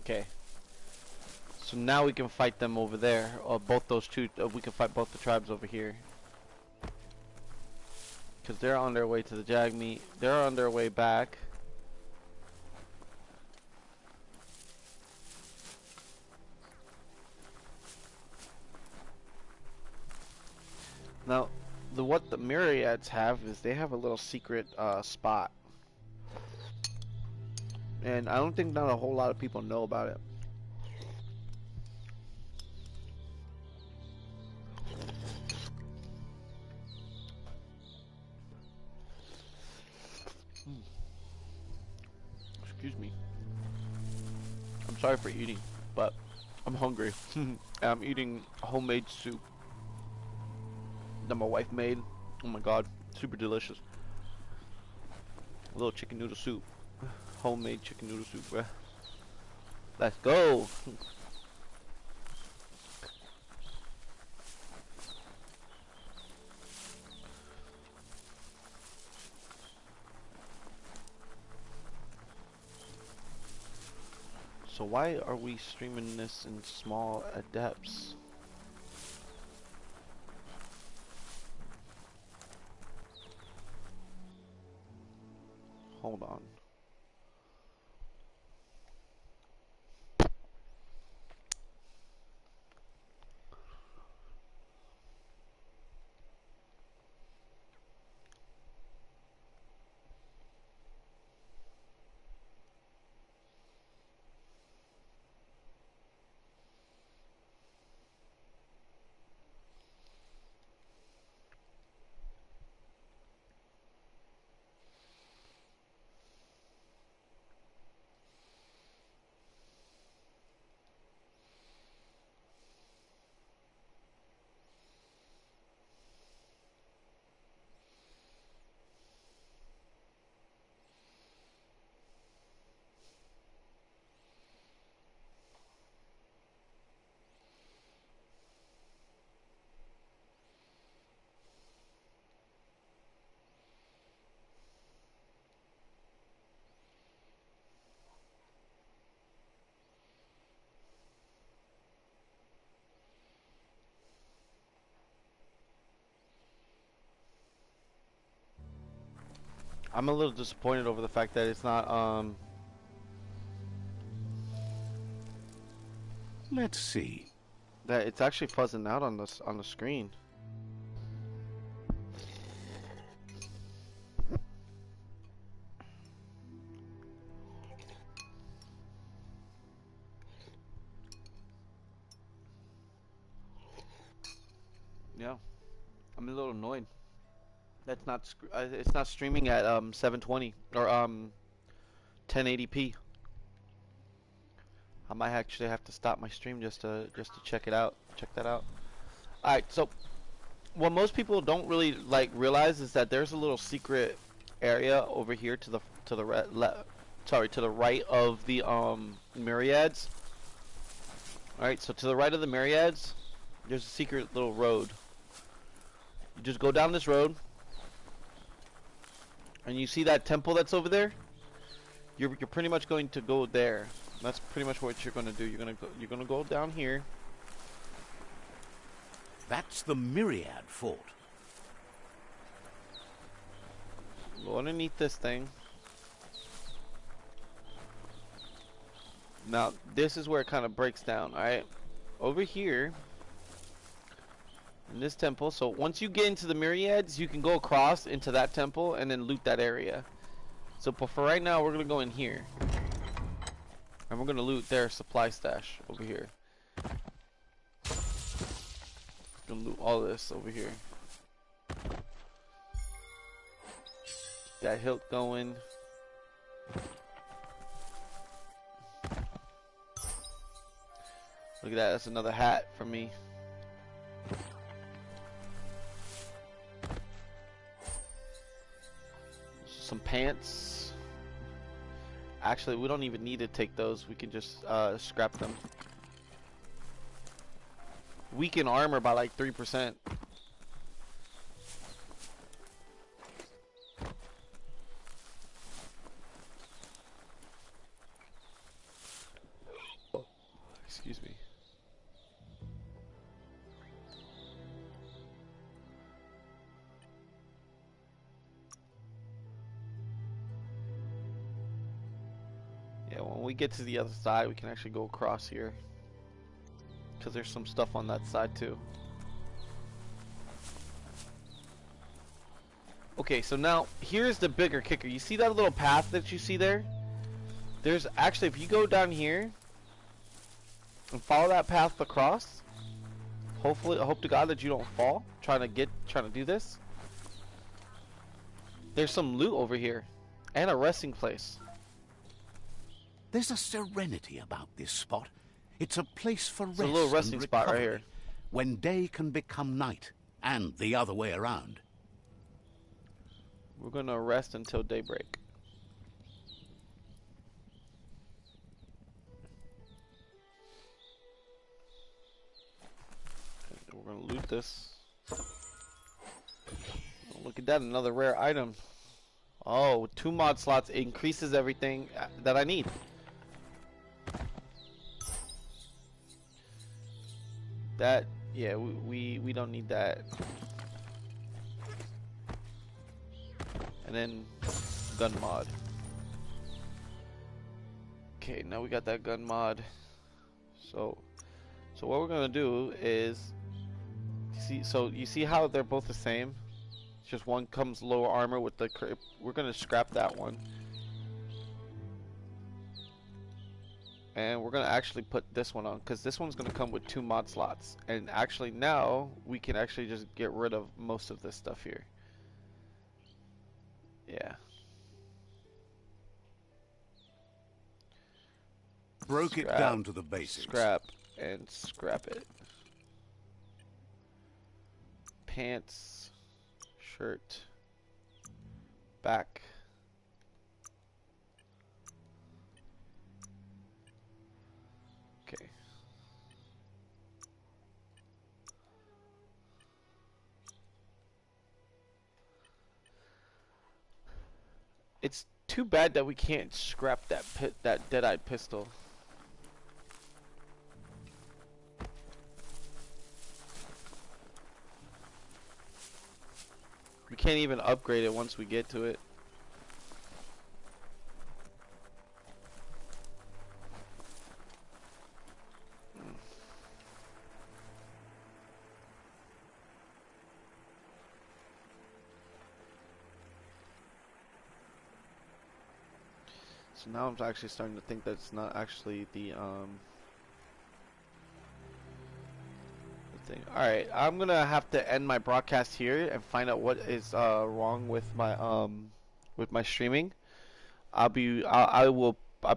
Okay. So now we can fight them over there, or both those two. We can fight both the tribes over here, because they're on their way to the Jagme. They're on their way back. Now, what the Myriads have is they have a little secret spot, and I don't think not a whole lot of people know about it. Excuse me. I'm sorry for eating, but I'm hungry. I'm eating homemade soup that my wife made. Oh my god, super delicious. A little chicken noodle soup. Homemade chicken noodle soup, bruh. Let's go. So why are we streaming this in small depths? Hold on. I'm a little disappointed over the fact that it's not Let's see. that it's actually fuzzing out on the screen. Yeah, I'm a little annoyed. That's not it's not streaming at 720 or 1080p. I might actually have to stop my stream just to check it out. Check that out. All right, so what most people don't really realize is that there's a little secret area over here to the right of the myriads. All right, so to the right of the myriads, there's a secret little road. You just go down this road, and you see that temple that's over there. You're pretty much going to go there. That's pretty much what you're going to do. You're going to go down here. That's the Myriad Fort. Go underneath this thing. Now, this is where it kind of breaks down, alright? Over here, in this temple, so once you get into the myriads, you can go across into that temple and then loot that area. So, but for right now, we're going to go in here. And we're going to loot their supply stash over here. We're going to loot all this over here. That hilt going. Look at that, that's another hat for me. Some pants. Actually, we don't even need to take those. We can just scrap them. Weaken armor by like 3%. Excuse me. Yeah, when we get to the other side, we can actually go across here. Because there's some stuff on that side too. Okay, so now here's the bigger kicker. You see that little path that you see there? There's actually, if you go down here and follow that path across, hopefully, I hope to God that you don't fall trying to do this. There's some loot over here and a resting place. There's a serenity about this spot. It's a place for rest. It's a little resting and spot right recovery, here. when day can become night, and the other way around. We're gonna rest until daybreak. we're gonna loot this. Oh, look at that, another rare item. Oh, 2 mod slots increases everything that I need. That, yeah, we don't need that. And then gun mod. Okay, now we got that gun mod. So what we're gonna do is, you see how they're both the same? It's just one comes lower armor with the. We're gonna scrap that one, and we're gonna actually put this one on because this one's gonna come with 2 mod slots. And actually now we can actually just get rid of most of this stuff here. Yeah. Broke it down to the basics. Scrap and scrap it. Pants, shirt, back. Okay. It's too bad that we can't scrap that dead-eyed pistol. We can't even upgrade it once we get to it. So now I'm actually starting to think that's not actually the thing. Alright, I'm gonna have to end my broadcast here and find out what is wrong with my streaming. I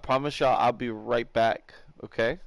promise y'all I'll be right back, okay?